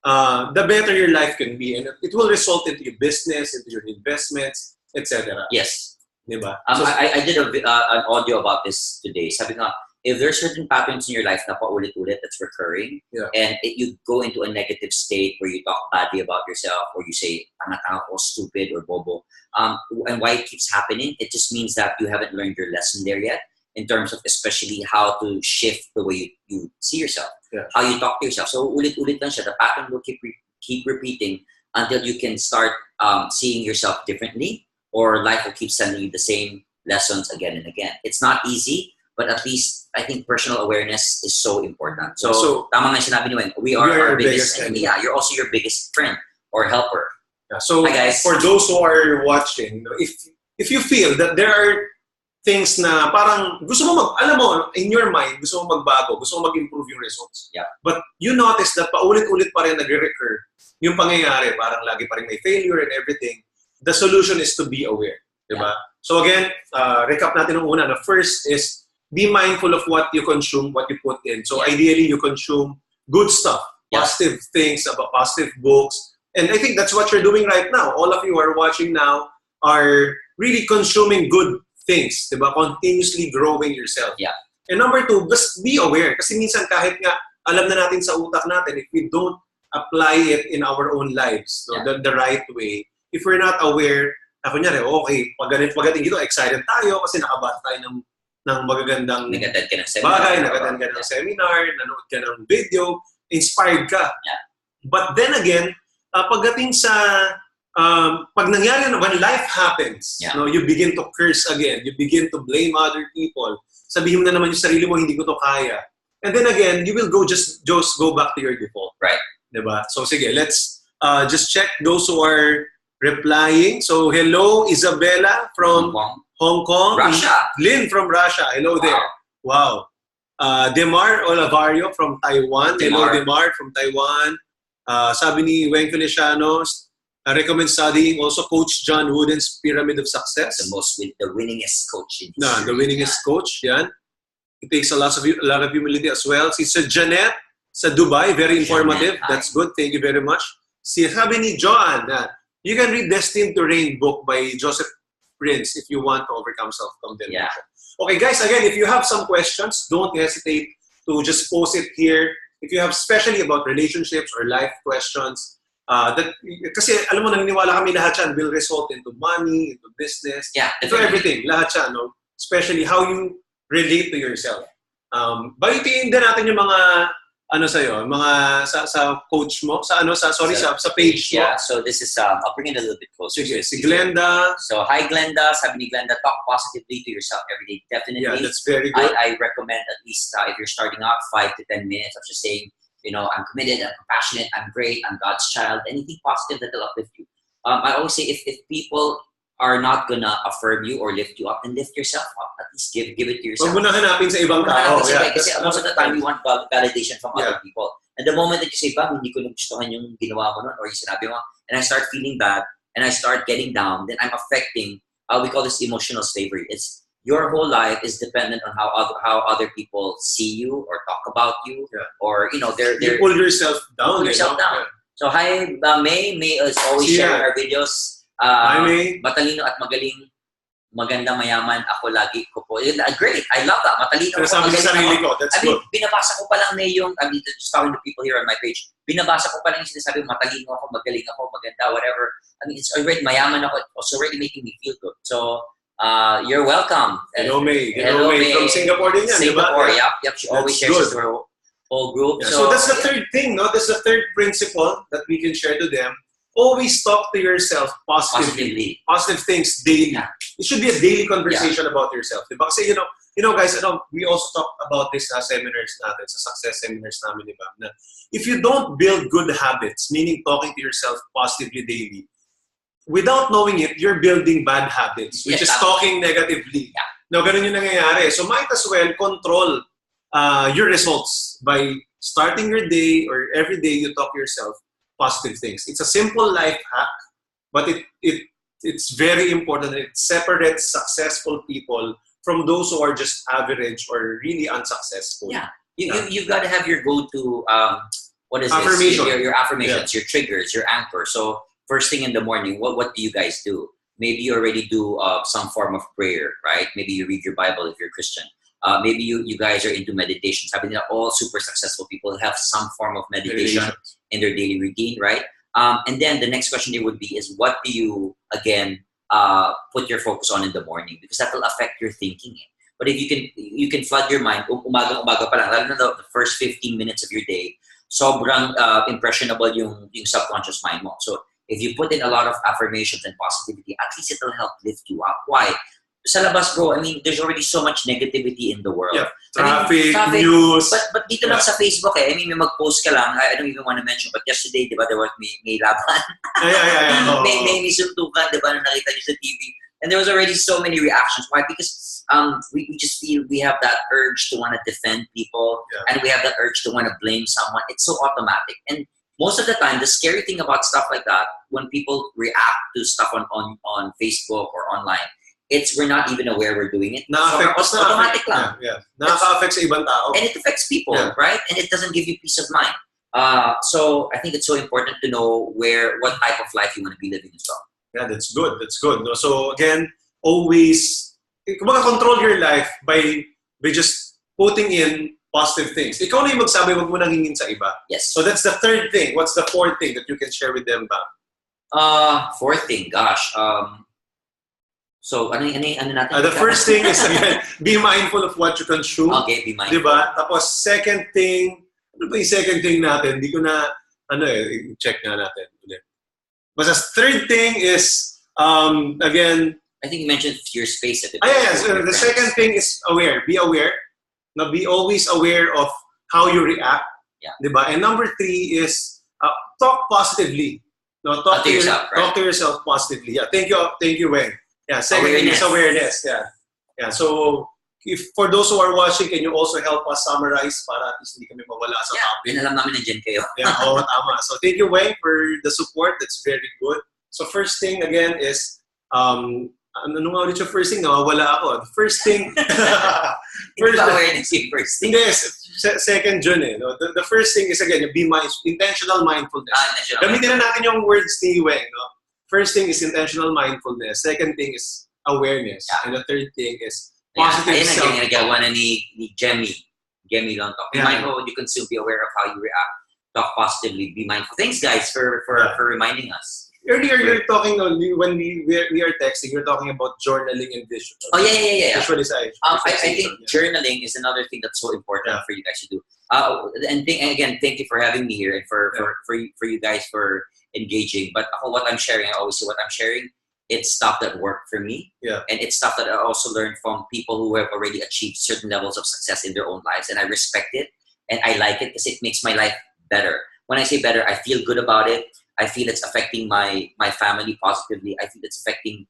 the better your life can be. And it will result into your business, into your investments, etc. Yes. Diba? So, I did an audio about this today. Sabi nga, if there are certain patterns in your life na paulit-ulit that's recurring, and you go into a negative state where you talk badly about yourself, or you say, tanga-tanga ko, stupid, or bobo, and why it keeps happening, it just means that you haven't learned your lesson there yet, in terms of especially how to shift the way you see yourself, how you talk to yourself. So ulit-ulit lang siya. The pattern will keep repeating until you can start seeing yourself differently, or life will keep sending you the same lessons again and again. It's not easy, but at least I think personal awareness is so important. So tama nga sinabi ni Weng, we are our biggest enemy. Yeah, you're also your biggest friend or helper. Yeah, so hi guys. For those who are watching, if you feel that there are things na parang gusto mo alam mo, in your mind, gusto mo magbago, gusto mo mag-improve yung results. Yeah. But you notice that paulit-ulit pa rin nagre-recur yung pangyayari, parang lagi pa rin may failure and everything. The solution is to be aware. Diba? So again, recap natin ng una. The first is be mindful of what you consume, what you put in. So ideally, you consume good stuff, positive things, about positive books. And I think that's what you're doing right now. All of you who are watching now are really consuming good things, diba? Continuously growing yourself. Yeah. And number two, just be aware. Kasi minsan kahit nga alam na natin sa utak natin, if we don't apply it in our own lives, so the right way, if we're not aware, kunyari, okay, pag-gating dito, excited tayo kasi nakabasa tayo ng magagandang nag-attend ka ng seminar, bagay, nag-attend ka ng seminar, nanood ka ng video, inspired ka. Yeah. But then again, pagdating sa pag nangyari, when life happens, you begin to curse again. You begin to blame other people. Sabihin mo na naman yung sarili mo, hindi ko to kaya. And then again, you will just go back to your default. Right. Diba? So sige, let's just check those who are replying. So hello, Isabella from Hong Kong. Russia. Lynn from Russia. Hello there. Wow. Demar Olivario from Taiwan. Hello, Demar from Taiwan. Sabi ni Wenko Lesiano, recommend studying also Coach John Wooden's Pyramid of Success. The winningest coach. The winningest coach. Yan. It takes a lot of humility as well. Si Janet sa Dubai, very informative. That's good. Thank you very much. Sabi ni Joanne, you can read Destined to Reign book by Joseph Prince if you want to overcome self-condemnation. Okay, guys, again, if you have some questions, don't hesitate to just post it here. If you have especially about relationships or life questions, kasi alam mo, naniniwala kami lahat yan will result into money, into business, into everything. Lahat yan, no? Especially how you relate to yourself. Balitiin din natin yung mga sa'yo, mga sa coach mo, sa page mo. Yeah, so this is, I'll bring it a little bit closer. Sige, si Glenda. So, hi Glenda, sabi ni Glenda, talk positively to yourself every day. Definitely. Yeah, that's very good. I recommend at least, if you're starting out, 5 to 10 minutes of just saying, I'm committed, I'm compassionate, I'm great, I'm God's child, anything positive that will uplift you. I always say, if people are not gonna affirm you or lift you up, then lift yourself up. At least give it to yourself. Huwag mo na hanapin sa ibang tao. Kasi most of the time, you want validation from other people. And the moment that you say, Bam, hindi ko nagustuhan yung ginawa mo nun, or yung sinabi mo, and I start feeling bad, and I start getting down, then I'm affecting, we call this emotional slavery. It's your whole life is dependent on how other people see you or talk about you, or, you pull yourself down. So, hi, May. May is always sharing our videos. Matalino at magaling, maganda, mayaman, ako lagi ko po. Great, I love that. Matalino ako, magaling ako. That's good. Binabasa ko pa lang na yung, just talking to people here on my page, binabasa ko pa lang yung sinasabi, matalino ako, magaling ako, maganda, whatever. It's already, mayaman ako, it's already making me feel good. So, you're welcome. Hello, May. Hello, May. From Singapore din yan, Singapore, yep. She always shares to her whole group. Yeah, so that's the third thing, no? That's the third principle that we can share to them. Always talk to yourself positively. Positive things daily. Yeah. It should be a daily conversation about yourself. Diba? Kasi, guys, we also talk about this sa seminars natin, sa success seminars namin, diba? Na if you don't build good habits, meaning talking to yourself positively daily, without knowing it, you're building bad habits, which is talking negatively. Yeah. Now, ganun yung nangyayari. So, might as well control your results by starting your day or every day you talk to yourself positive things. It's a simple life hack, but it's very important. It separates successful people from those who are just average or really unsuccessful. Yeah, you've got to have your go-to. What is affirmation? Your affirmations, your triggers, your anchor. So first thing in the morning, what do you guys do? Maybe you already do some form of prayer, right? Maybe you read your Bible if you're a Christian. Maybe you guys are into meditation. Sabi nila, all super successful people have some form of meditation in their daily routine, right? And then the next question there would be is, what do you, again, put your focus on in the morning? Because that will affect your thinking. But if you can flood your mind, umaga pa lang, lalo na the first 15 minutes of your day, sobrang impressionable yung subconscious mind mo. So if you put in a lot of affirmations and positivity, at least it will help lift you up. Why? Sa labas, bro, there's already so much negativity in the world. Yeah. Traffic, news. But dito lang sa Facebook, may mag-post ka lang. I don't even want to mention. But yesterday, di ba, there was may laban. Yeah. May suntukan, di ba, na nakita niyo sa TV. And there was already so many reactions. Why? Because we just feel we have that urge to want to defend people. Yeah. And we have that urge to want to blame someone. It's so automatic. And most of the time, the scary thing about stuff like that, when people react to stuff on Facebook or online, we're not even aware we're doing it. So, automatic lang. Yeah. Nakaka-affect sa ibang tao. And it affects people, right? And it doesn't give you peace of mind. So I think it's so important to know what type of life you want to be living as well. Yeah, that's good. That's good. No? So again, always control your life by just putting in positive things. Ikaw na yung magsabi, wag mo nang hingin sa iba. Yes. So that's the third thing. What's the fourth thing that you can share with them, Bam? Fourth thing, gosh. So, ano natin? The first thing is, again, be mindful of what you consume. Okay, be mindful. Diba? Tapos, second thing, ano ba yung second thing natin? Hindi ko na, check nga natin ulit. But the third thing is, again, I think you mentioned your space at the So the second thing is aware. Be aware. Now, be always aware of how you react. Yeah. Diba? And number 3 is talk positively. No, talk to yourself. Right? Talk to yourself positively. Yeah. Thank you, Weng. Yeah. Second is awareness. Yeah. Yeah. So if for those who are watching, can you also help us summarize para at least hindi kami mawala sa topic? Alam namin nandiyan kayo. Yeah. Tama. So thank you, Weng, for the support. That's very good. So first thing again is ano nga ulit yung first thing? Nawawala ako. The first thing... awareness yung first thing. Hindi, second June eh. No? The first thing is again, intentional mindfulness. Gamitin na natin yung words ni Weng. No? First thing is intentional mindfulness. Second thing is awareness. Yeah. And the third thing is positive self-talk. Ayan nagawa na ni Jemmy. Jemmy long talk. Be mindful when you consume. Be aware of how you react. Talk positively. Be mindful. Thanks, guys, for reminding us. Earlier, you're talking when we are texting. You're talking about journaling and visual. Oh yeah. Visualization. I think journaling is another thing that's so important for you guys to do. And again, thank you for having me here and for you guys for engaging. But what I'm sharing, I always say what I'm sharing. It's stuff that worked for me. Yeah. And it's stuff that I also learned from people who have already achieved certain levels of success in their own lives, and I respect it and I like it because it makes my life better. When I say better, I feel good about it. I feel it's affecting my family positively. I feel it's affecting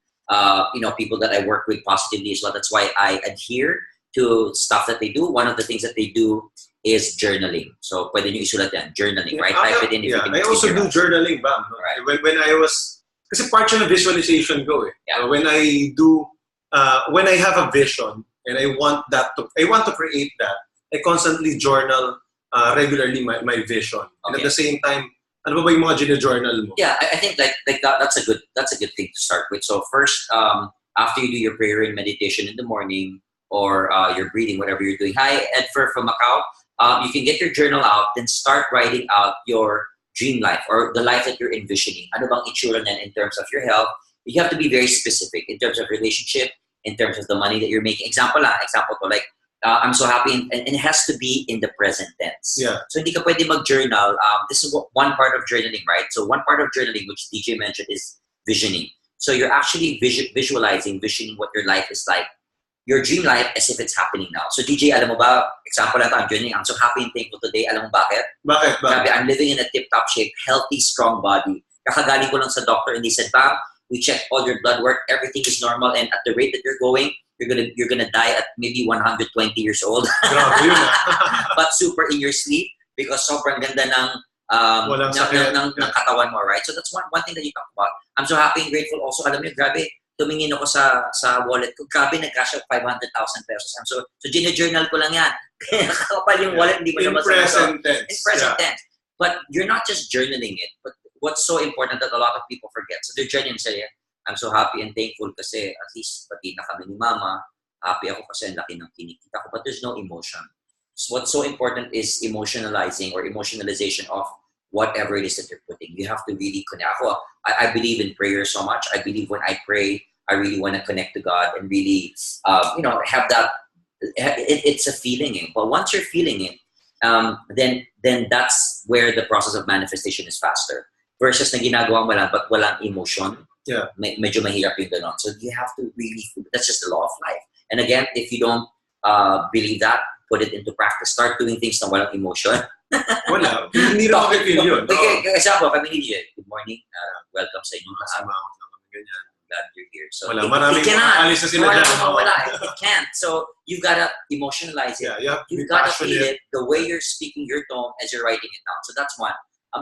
people that I work with positively as well. That's why I adhere to stuff that they do. One of the things that they do is journaling. So pwede nyo isulat yan, journaling, right? Type it in if you can. I also do journaling, Bam. Right. When I was, kasi part yun ng visualization go eh. Yeah. When I have a vision and I want to create that, I constantly journal regularly my vision. Okay. And at the same time, ano ba yung mga journal mo? Yeah, I think like that's a good thing to start with. So first, after you do your prayer and meditation in the morning or your breathing, whatever you're doing. Hi, Edfer from Macau. You can get your journal out, then start writing out your dream life or the life that you're envisioning. Ano bang itsura niyan in terms of your health? You have to be very specific in terms of relationship, in terms of the money that you're making. Example to like. I'm so happy, and it has to be in the present tense. Yeah. So hindi ka pwede mag-journal. This is one part of journaling, right? So one part of journaling, which DJ mentioned, is visioning. So you're actually visioning what your life is like, your dream life as if it's happening now. So DJ, alam mo ba, example lang, I'm journaling, I'm so happy and thankful today. Alam mo bakit? Bakit? Sabi, I'm living in a tip-top shape, healthy, strong body. Kakagaling ko lang sa doctor and they said, Bam, we checked all your blood work, everything is normal, and at the rate that you're going, you're gonna die at maybe 120 years old. But super in your sleep because sobrang ganda ng katawan mo, right? So that's one thing that you talk about. I'm so happy and grateful also. Alam niyo, grabe, tumingin ako sa wallet ko. Grabe, nagkasya 500,000 pesos. So gina-journal ko lang yan. Kapal yung wallet, hindi mo naman in present tense. But you're not just journaling it, but what's so important that a lot of people forget. So they're journaling say, I'm so happy and thankful kasi at least pati na kami ni Mama. Happy ako kasi ang laki ng kinikita ko. But there's no emotion. So what's so important is emotionalizing or emotionalization of whatever it is that you're putting. You have to really connect. I believe in prayer so much. I believe when I pray, I really want to connect to God and really, have that. It's a feeling. But once you're feeling it, then that's where the process of manifestation is faster. Versus na ginagawa mo lang but walang emotion. Yeah. Medyo mahirap yung ganon. So you have to really, that's just the law of life. And again, if you don't believe that, put it into practice. Start doing things na walang emotion. Wala. Hindi rin makipil yun. Example, kami ni DJ. Good morning. Welcome sa inyo. Glad you're here. So wala, maraming alis na sila dyan. Wala. It can't. So you've got to emotionalize it. Yeah, you've got to feel it the way you're speaking your tone as you're writing it down. So that's one.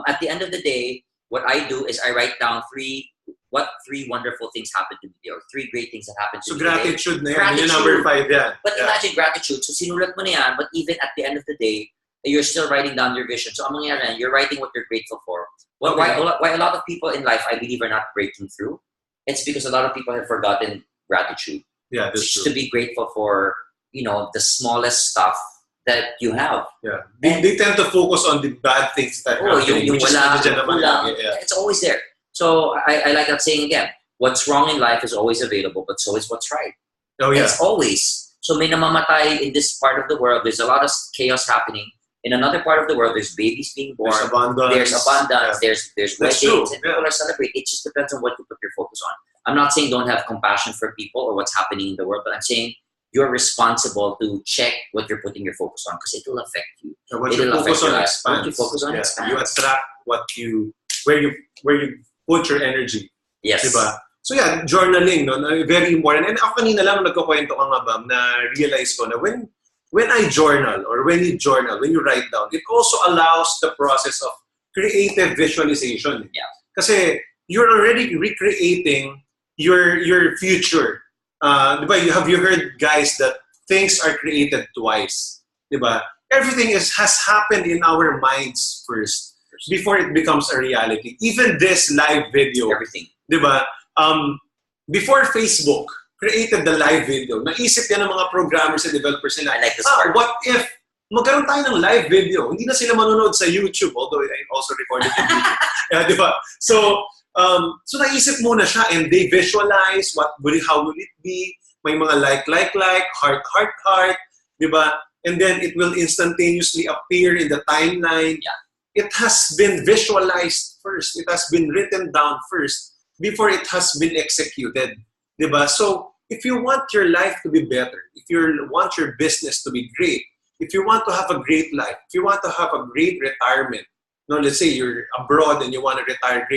At the end of the day, what I do is I write down three wonderful things happened to me or 3 great things that happened to me. So gratitude na yan. Yung number 5 yan. But imagine gratitude. So sinulat mo na yan, but even at the end of the day, you're still writing down your vision. So ang mangyayari, you're writing what you're grateful for. Why a lot of people in life, I believe, are not breaking through. It's because a lot of people have forgotten gratitude. Yeah, that's true. To be grateful for, the smallest stuff that you have. Yeah. They tend to focus on the bad things that happen. It's always there. So I like that saying again. What's wrong in life is always available, but so is what's right. Oh, yeah. It's always. So may namamatay in this part of the world. There's a lot of chaos happening. in another part of the world, there's babies being born. There's abundance. There's weddings, and people are celebrating. It just depends on what you put your focus on. I'm not saying don't have compassion for people or what's happening in the world, but I'm saying you're responsible to check what you're putting your focus on because it will affect you. So what you focus on expands. What you focus on expands. You attract where you put your energy. Yes. Diba? So yeah, journaling, no, very important. And ako kanina lang nagkukwento ka nga, Bam, na realize ko na when I journal or when you journal, when you write down, it also allows the process of creative visualization. Yeah. Kasi you're already recreating your future. Diba? Have you heard, guys, that things are created twice? Diba? Everything has happened in our minds first before it becomes a reality. Even this live video. Everything. Diba? Before Facebook created the live video, naisip yan ng mga programmers and developers nila. I like this part. What if magkaroon tayo ng live video? Hindi na sila manonood sa YouTube, although I also recorded it. Yeah, diba? So naisip muna siya and they visualize how will it be? May mga like, heart, diba? And then it will instantaneously appear in the timeline. Yeah. It has been visualized first. It has been written down first before it has been executed. Diba? So if you want your life to be better, if you want your business to be great, if you want to have a great life, if you want to have a great retirement, let's say you're abroad and you want to retire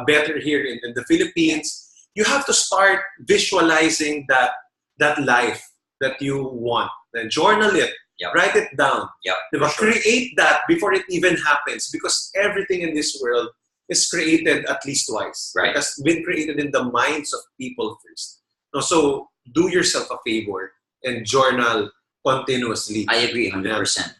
better here in the Philippines, you have to start visualizing that life that you want. Then journal it, write it down. Sure. Create that before it even happens, because everything in this world is created at least twice. Right. It has been created in the minds of people first. So do yourself a favor and journal continuously. I agree 100%.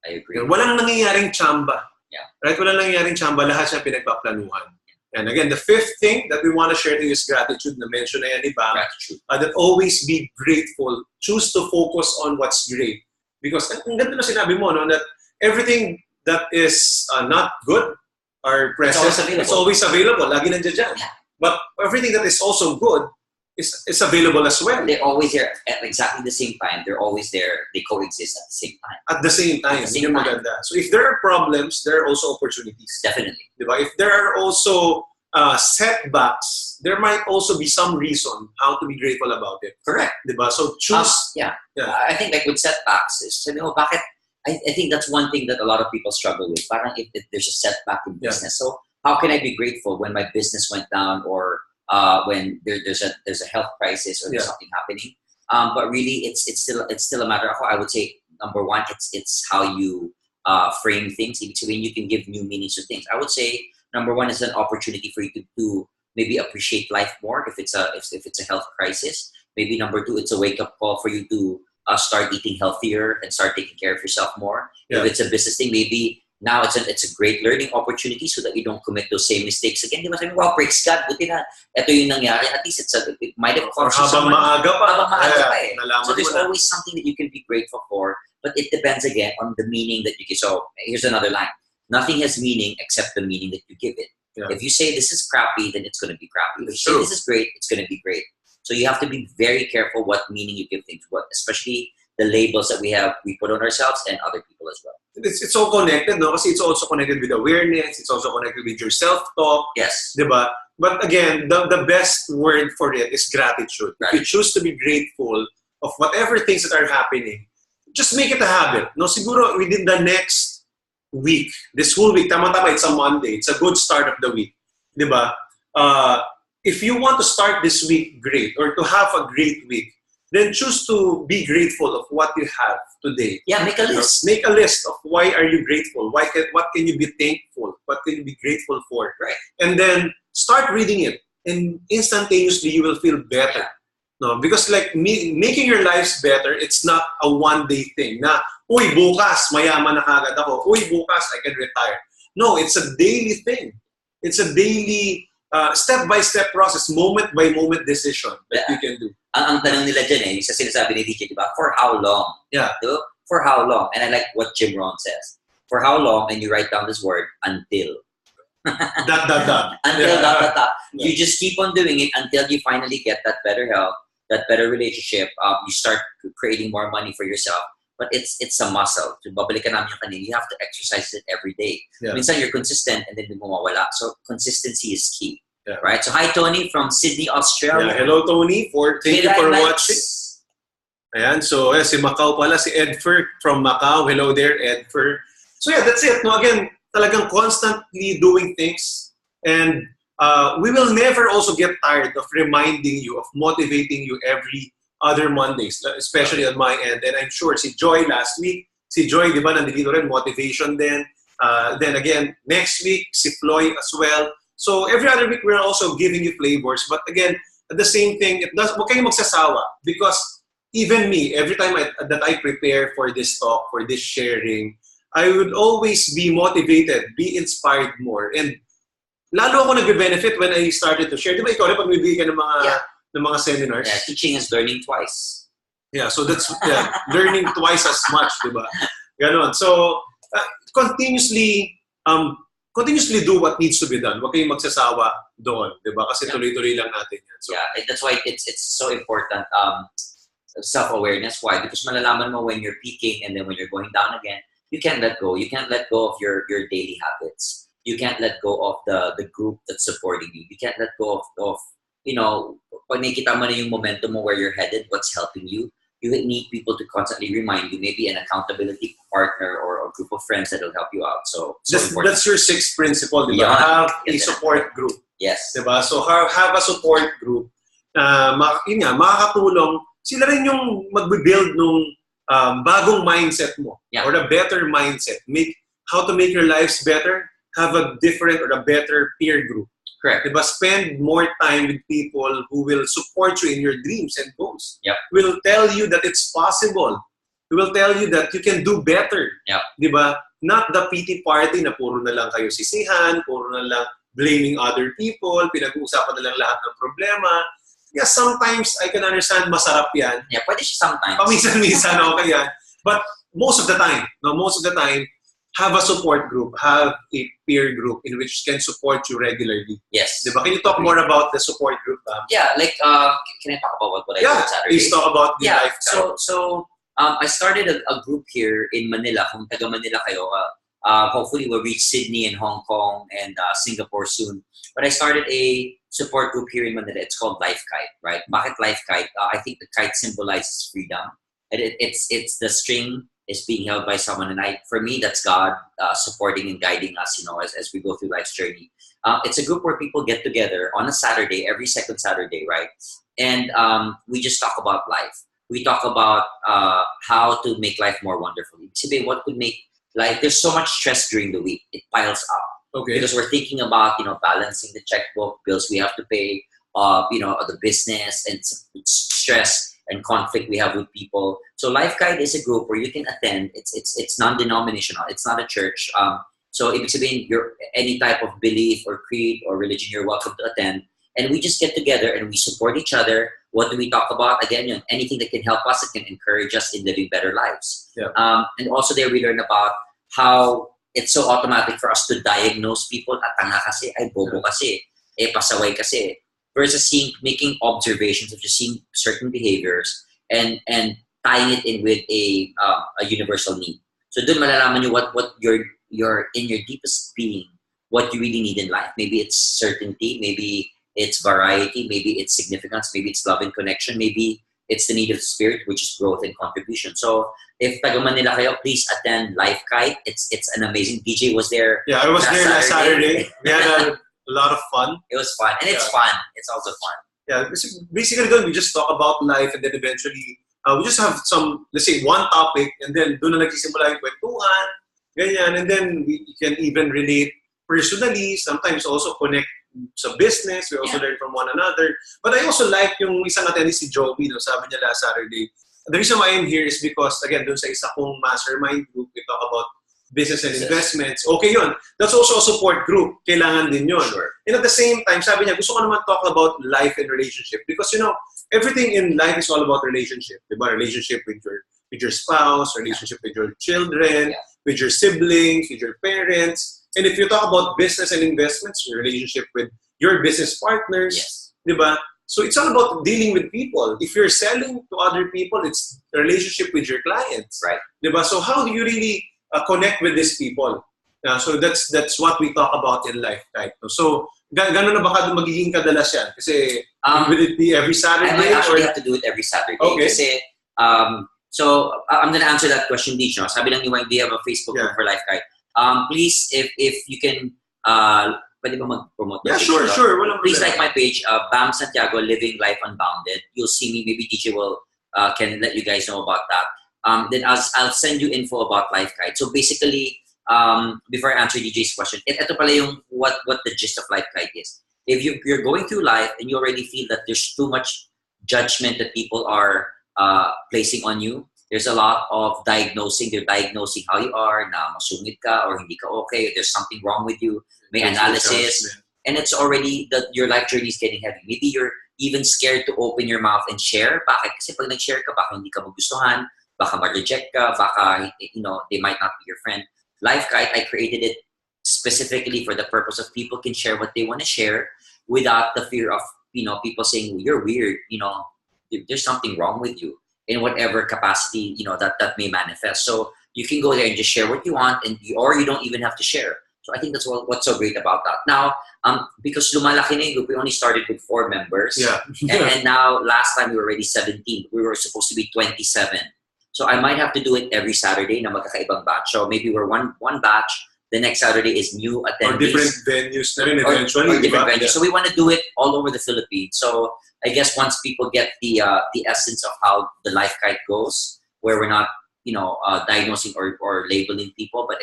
I agree. Walang nangyayaring chamba. Yeah. Right? Walang nangyayaring chamba. Lahat siya pinagpaplanuhan. And again, the fifth thing that we want to share to you is gratitude. Na-mention na yan ni Bam. Gratitude. That always be grateful. Choose to focus on what's great. Because ang ganda na sinabi mo, no, that everything that is not good or precious, it's always available. Lagi nandiyan dyan. Yeah. But everything that is also good is available as well. They're always there at exactly the same time. They're always there. They coexist at the same time. At the same time. Maganda. So if there are problems, there are also opportunities. Definitely. Diba? If there are also setbacks, there might also be some reason how to be grateful about it. Correct. Diba? So choose. I think like with setbacks, bakit? I think that's one thing that a lot of people struggle with. Parang if there's a setback in business. So how can I be grateful when my business went down or when there's a health crisis or there's something happening? But really, it's still a matter of, I would say, number one, it's how you frame things. So when you can give new meanings to things. I would say number one is an opportunity for you to maybe appreciate life more if it's a health crisis. Maybe number two, it's a wake up call for you to start eating healthier and start taking care of yourself more. If it's a business thing, maybe now it's a great learning opportunity so that you don't commit those same mistakes again. Di ba sabi, wow, praise God, buti na ito yung nangyari. At least it might have cost you someone. Habang maaga pa. So there's always something that you can be grateful for, but it depends again on the meaning that you give. So here's another line. Nothing has meaning except the meaning that you give it. Yeah. If you say this is crappy, then it's going to be crappy. If you say this is great, it's going to be great. So you have to be very careful what meaning you give things, especially the labels that we put on ourselves and other people as well. It's all connected, no? Kasi it's also connected with awareness. It's also connected with your self-talk. Yes. Diba? But again, the best word for it is gratitude. If you choose to be grateful of whatever things that are happening, just make it a habit. No, siguro within the next week, this whole week, tama-tama, it's a Monday. It's a good start of the week. Diba? If you want to start this week great or to have a great week, then choose to be grateful of what you have today. Yeah, make a list. Make a list of why are you grateful? What can you be thankful? What can you be grateful for? Right. And then start reading it, and instantaneously you will feel better. No, because like making your lives better, it's not a one-day thing. Na, uy, bukas mayaman na kagad ako. Uy, bukas I can retire. No, it's a daily thing. It's a daily step-by-step process, moment-by-moment decision that you can do. Ang tanong nila dyan yung sa sinasabi ni DJ, diba? For how long? Yeah. Diba? For how long? And I like what Jim Rohn says. For how long? And you write down this word, until. Dot. Until dot. You just keep on doing it until you finally get that better health, that better relationship. You start creating more money for yourself. but it's a muscle. So, babalikan namin yung kanina, you have to exercise it every day. Yeah. Minsan you're consistent and then mawawala. So consistency is key. Yeah. Right? So hi Tony from Sydney, Australia. Yeah. Hello Tony, thank you for watching. Ayan, so si Macau pala, si Edfer from Macau. Hello there, Edfer. So yeah, that's it. No, again, talagang constantly doing things, and we will never also get tired of reminding you, of motivating you every other Mondays, especially on my end. And I'm sure si Joy last week, si Joy, di ba, nandito rin, motivation din. Then again, next week, si Floy as well. So every other week, we're also giving you flavors. But again, the same thing, huwag kayong magsasawa, because even me, every time that I prepare for this talk, for this sharing, I would always be motivated, be inspired more. And lalo ako nagbe-benefit when I started to share. Di ba ikaw rin pag bibigay ka ng mga seminars? Yeah, teaching is learning twice. Yeah, so that's learning twice as much, di ba? Ganon. So, continuously do what needs to be done. Huwag kayong magsasawa doon, di ba? Kasi tuloy-tuloy lang natin yan. So, yeah, that's why it's so important. Self-awareness. Why? Because malalaman mo when you're peaking and then when you're going down again, you can't let go. You can't let go of your daily habits. You can't let go of the group that's supporting you. You can't let go of pag nakikita mo na yung momentum mo where you're headed, what's helping you. You need people to constantly remind you, maybe an accountability partner or a group of friends that will help you out. So that's your sixth principle, diba? Have a support group. Yes. Diba? So have a support group. Makakatulong. Sila rin yung magbe-build nung bagong mindset mo, or a better mindset. How to make your lives better, have a different or a better peer group. Correct. Diba? Spend more time with people who will support you in your dreams and goals. Yep. Will tell you that it's possible. Who will tell you that you can do better. Yep. Diba? Not the pity party na puro na lang kayo sisihan, puro na lang blaming other people, pinag-uusapan na lang lahat ng problema. Yeah, sometimes I can understand masarap yan. Yeah, pwede siya sometimes. Paminsan-minsan okay yan. But most of the time, have a support group, have a peer group in which can support you regularly. Yes. Diba? Can you talk more about the support group? Yeah, like, can I talk about what I did Saturday? Please talk about the life. So I started a group here in Manila. Kung taga Manila kayo, hopefully we'll reach Sydney and Hong Kong and Singapore soon. But I started a support group here in Manila. It's called Life Kite, right? Bakit Life Kite? I think the kite symbolizes freedom. And it's the string is being held by someone, and for me, that's God supporting and guiding us, as we go through life's journey. It's a group where people get together on a Saturday, every second Saturday, right? And we just talk about life. We talk about how to make life more wonderful. What could make life? There's so much stress during the week; it piles up. Okay. Because we're thinking about balancing the checkbook, bills we have to pay, the business and stress and conflict we have with people. So Life Guide is a group where you can attend. It's non-denominational. It's not a church. So ibig sabihin, any type of belief or creed or religion, you're welcome to attend. And we just get together and we support each other. What do we talk about? Again, anything that can help us, that can encourage us in living better lives. Yeah. And also there we learn about how it's so automatic for us to diagnose people. Tanga kasi, ay bobo kasi, pasaway kasi. Versus making observations of just seeing certain behaviors and tying it in with a universal need. So dun malalaman nyo what you're in your deepest being, what you really need in life. Maybe it's certainty, maybe it's variety, maybe it's significance, maybe it's love and connection, maybe it's the need of the spirit, which is growth and contribution. So if taga Manila kayo, please attend Life Kite. It's an amazing. DJ was there. Yeah, I was there last Saturday. We had a lot of fun. It was fun. And it's fun. It's also fun. Yeah, basically we just talk about life, and then eventually we just have some, let's say, one topic, and then doon na nagsisimula yung kwentuhan, ganyan, and then we can even relate personally, sometimes also connect sa business, we also learn from one another. But I also like yung isang attendee si Joby, sabi niya last Saturday. The reason why I'm here is because, again, doon sa isa kong mastermind group, we talk about business and investments. Okay yun. That's also a support group. Kailangan din yun. Sure. And at the same time, sabi niya, gusto ko naman talk about life and relationship. Because, everything in life is all about relationship. Diba? Relationship with your spouse, relationship with your children, with your siblings, with your parents. And if you talk about business and investments, your relationship with your business partners, diba? So it's all about dealing with people. If you're selling to other people, it's a relationship with your clients. Right. Diba? So how do you really connect with these people? So that's what we talk about in life, right? So gano'n na ba magiging kadalas yan? Kasi will it be every Saturday? I might actually have to do it every Saturday. Okay. Kasi, so I'm gonna answer that question dito. Sabi lang ni Wayne, we have a Facebook group for Life Guide. Please, if you can, pwede ba mag-promote? Yeah, sure. Please like my page, Bam Santiago, Living Life Unbounded. You'll see me. Maybe DJ will can let you guys know about that. Then I'll send you info about Life Guide. So basically, before I answer DJ's question, ito pala yung what the gist of Life Guide is. If you're going through life and you already feel that there's too much judgment that people are placing on you, there's a lot of diagnosing. They're diagnosing how you are, na masungit ka or hindi ka okay, there's something wrong with you, may analysis, and it's already that your life journey is getting heavy. Maybe you're even scared to open your mouth and share. Bakit? Kasi pag nag-share ka, baka hindi ka magustuhan, baka ma-reject ka, baka, they might not be your friend. Life Guide, I created it specifically for the purpose of people can share what they want to share without the fear of, people saying, you're weird, there's something wrong with you in whatever capacity, that may manifest. So you can go there and just share what you want, or you don't even have to share. So I think that's what's so great about that. Now, because lumalaki na yung group, we only started with 4 members. Yeah. and now, last time we were already 17. We were supposed to be 27. So I might have to do it every Saturday na magkakaibang batch. So maybe we're one batch. The next Saturday is new attendees. Or different venues na rin eventually. Or different venues. Yeah. So we want to do it all over the Philippines. So I guess once people get the essence of how the Life Guide goes, where we're not, diagnosing or labeling people, but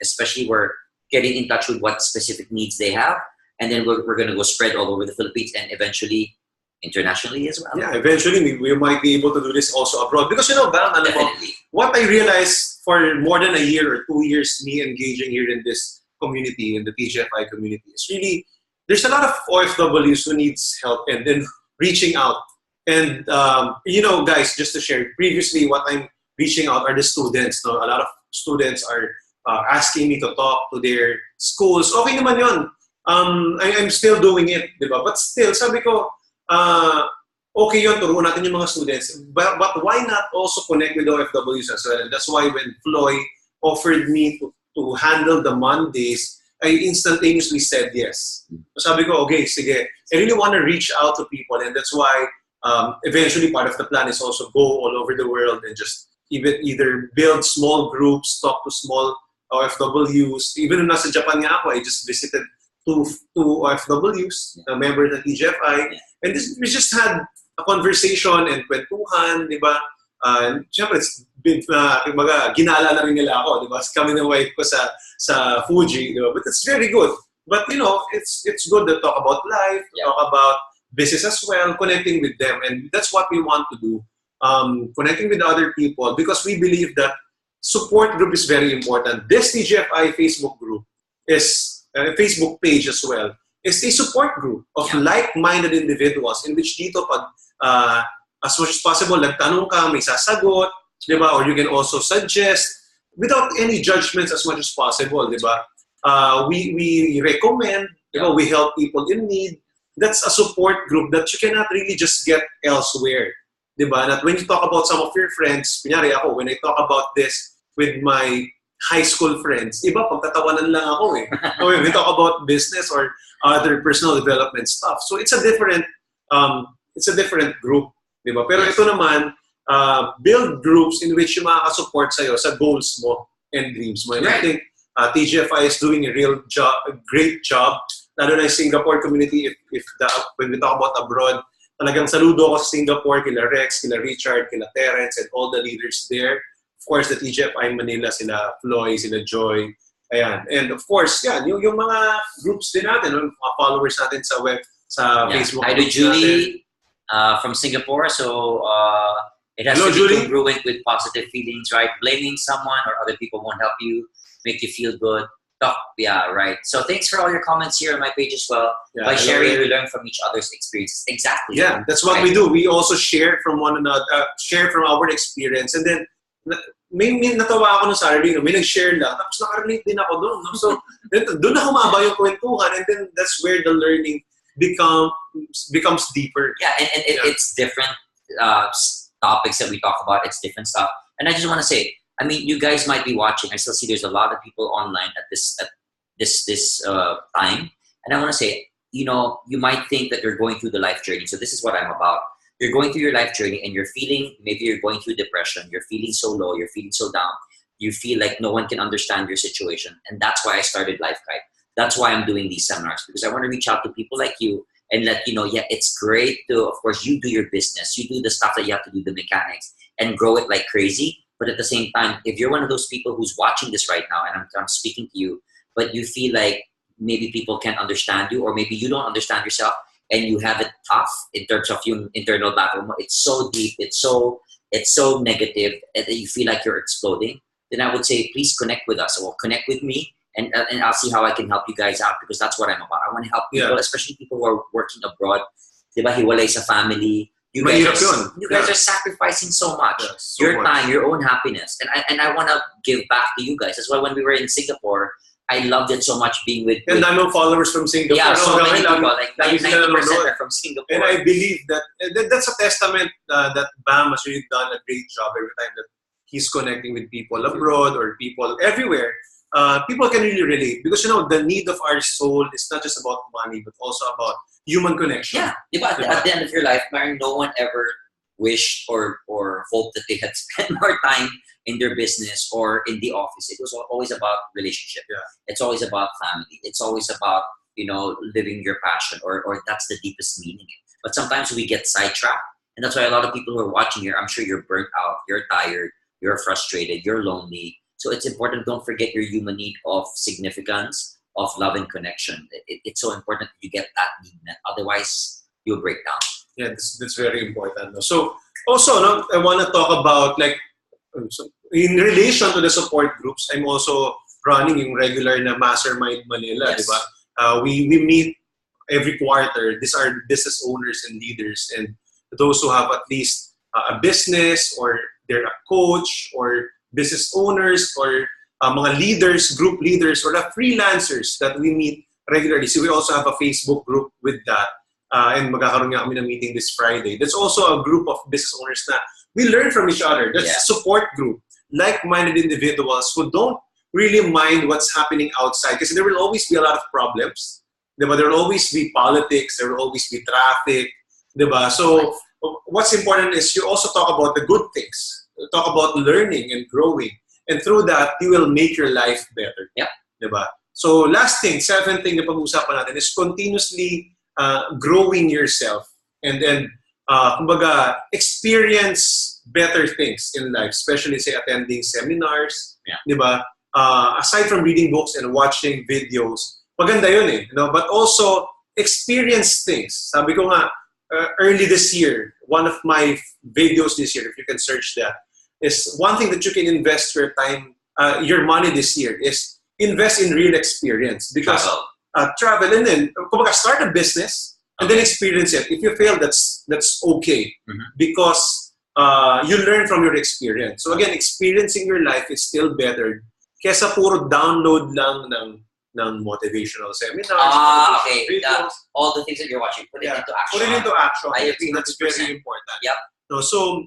especially we're getting in touch with what specific needs they have. And then we're going to go spread all over the Philippines and eventually internationally as well. Yeah, eventually we might be able to do this also abroad. Because, Bam, what I realized for more than a year or 2 years, me engaging here in this community, in the TGFI community, is really, there's a lot of OFWs who needs help and then reaching out. And, guys, just to share, previously what I'm reaching out are the students. No? A lot of students are asking me to talk to their schools. Okay naman yun. I'm still doing it, diba? But still, sabi ko, okay yun, turuan natin yung mga students. But why not also connect with OFWs as well? And that's why when Floy offered me to handle the Mondays, I instantaneously said yes. So sabi ko, okay, sige. I really want to reach out to people, and that's why eventually part of the plan is also go all over the world and just either build small groups, talk to small OFWs. Even when nasa Japan nga ako, I just visited two OFWs, members of TGFI, and we just had a conversation and kwentuhan, di ba? Siyempre, ginala na rin nila ako, di ba? Kami ng wife ko sa Fuji, di ba? But it's very good. But, it's good to talk about life, talk about business as well, connecting with them. And that's what we want to do, connecting with other people, because we believe that support group is very important. This TGFI Facebook group is Facebook page as well, is a support group of like-minded individuals in which dito pag as much as possible, nagtanong ka, may sasagot, di ba? Or you can also suggest without any judgments as much as possible, di ba? We recommend, di ba? We help people in need. That's a support group that you cannot really just get elsewhere, di ba? That when you talk about some of your friends, kunyari ako, when I talk about this with my high school friends, iba, pagtatawanan lang ako eh. When we talk about business or other personal development stuff. So it's a different group, di ba? Pero ito naman, build groups in which yung makaka-support sa'yo sa goals mo and dreams mo. And I think TGFI is doing a great job, lalo na yung Singapore community. When we talk about abroad, talagang saludo ko sa Singapore, kila Rex, kila Richard, kila Terence, and all the leaders there. Of course, the TGFI Manila, sila Floy, sila Joy. Ayan. And of course, yung mga groups din natin, yung mga followers natin sa Facebook. Hi to Julie from Singapore. So it has to be congruent with positive feelings, right? Blaming someone or other people won't help you, make you feel good. Yeah, right. So thanks for all your comments here on my page as well. Yeah, by sharing, we learn from each other's experiences. Exactly. Yeah, that's what we do. We also share from one another, share from our experience. And then, may natawa ako nung Saturday, may nag-share lang, tapos nakarelate din ako doon. So, doon na humaba yung kwentuhan, and then that's where the learning becomes deeper. Yeah, and it's different topics that we talk about. It's different stuff. And I just want to say, I mean, you guys might be watching. I still see there's a lot of people online at this time. And I want to say, you know, you might think that you're going through the life journey. So this is what I'm about. You're going through your life journey and you're feeling, maybe you're going through depression. You're feeling so low. You're feeling so down. You feel like no one can understand your situation. And that's why I started Life Guide. That's why I'm doing these seminars, because I want to reach out to people like you and let you know, yeah, it's great to, of course, you do your business. You do the stuff that you have to do, the mechanics, and grow it like crazy. But at the same time, if you're one of those people who's watching this right now, and I'm speaking to you, but you feel like maybe people can't understand you, or maybe you don't understand yourself, and you have it tough in terms of your internal battle, it's so deep, it's so negative, and you feel like you're exploding, then I would say, please connect with us, or connect with me, and I'll see how I can help you guys out, because that's what I'm about. I want to help people, especially people who are working abroad. Diba, hiwalay sa family. You guys are sacrificing so much. Yeah, so your time, your own happiness. And I want to give back to you guys. That's why when we were in Singapore, I loved it so much being with... And I'm followers from Singapore. Yeah, so many people. Like 90% are from Singapore. And I believe that that's a testament that Bam has really done a great job every time that he's connecting with people abroad or people everywhere. People can really relate, because you know the need of our soul is not just about money, but also about human connection. Yeah, at the end of your life, Mary, no one ever wished or hoped that they had spent more time in their business or in the office. It was always about relationship. Yeah. It's always about family. It's always about, you know, living your passion, or that's the deepest meaning. But sometimes we get sidetracked, and that's why a lot of people who are watching here, I'm sure you're burnt out, you're tired, you're frustrated, you're lonely. So it's important, don't forget your human need of significance, of love and connection. It's so important that you get that need met. Otherwise, you'll break down. Yeah, that's very important. So also, I want to talk about, like, in relation to the support groups, I'm also running yung regular na Mastermind Manila. Yes. Diba? We meet every quarter. These are business owners and leaders, and those who have at least a business, or they're a coach, or business owners, or mga leaders, group leaders, or the freelancers that we meet regularly. So we also have a Facebook group with that. And magkakaroon nga kami ng meeting this Friday. That's also a group of business owners na we learn from each other. That's a support group. Like-minded individuals who don't really mind what's happening outside, because there will always be a lot of problems. Diba? There will always be politics. There will always be traffic. Diba? So what's important is you also talk about the good things. Talk about learning and growing. And through that, you will make your life better. Yeah. Diba? So last thing, seventh thing na pag-usapan natin is continuously growing yourself, and then kumbaga, experience better things in life, especially say attending seminars. Yeah. Diba? Aside from reading books and watching videos, maganda yun eh. You know? But also experience things. Sabi ko nga, early this year, one of my videos this year, if you can search that, is one thing that you can invest your time, your money this year is invest in real experience. Because travel, and then start a business and then experience it. If you fail, that's okay, because you learn from your experience. So again, experiencing your life is still better kesa puro download lang ng motivational seminars. Okay. All the things that you're watching, put it into action. Put it into action. I agree. That's very important. Yep. No, so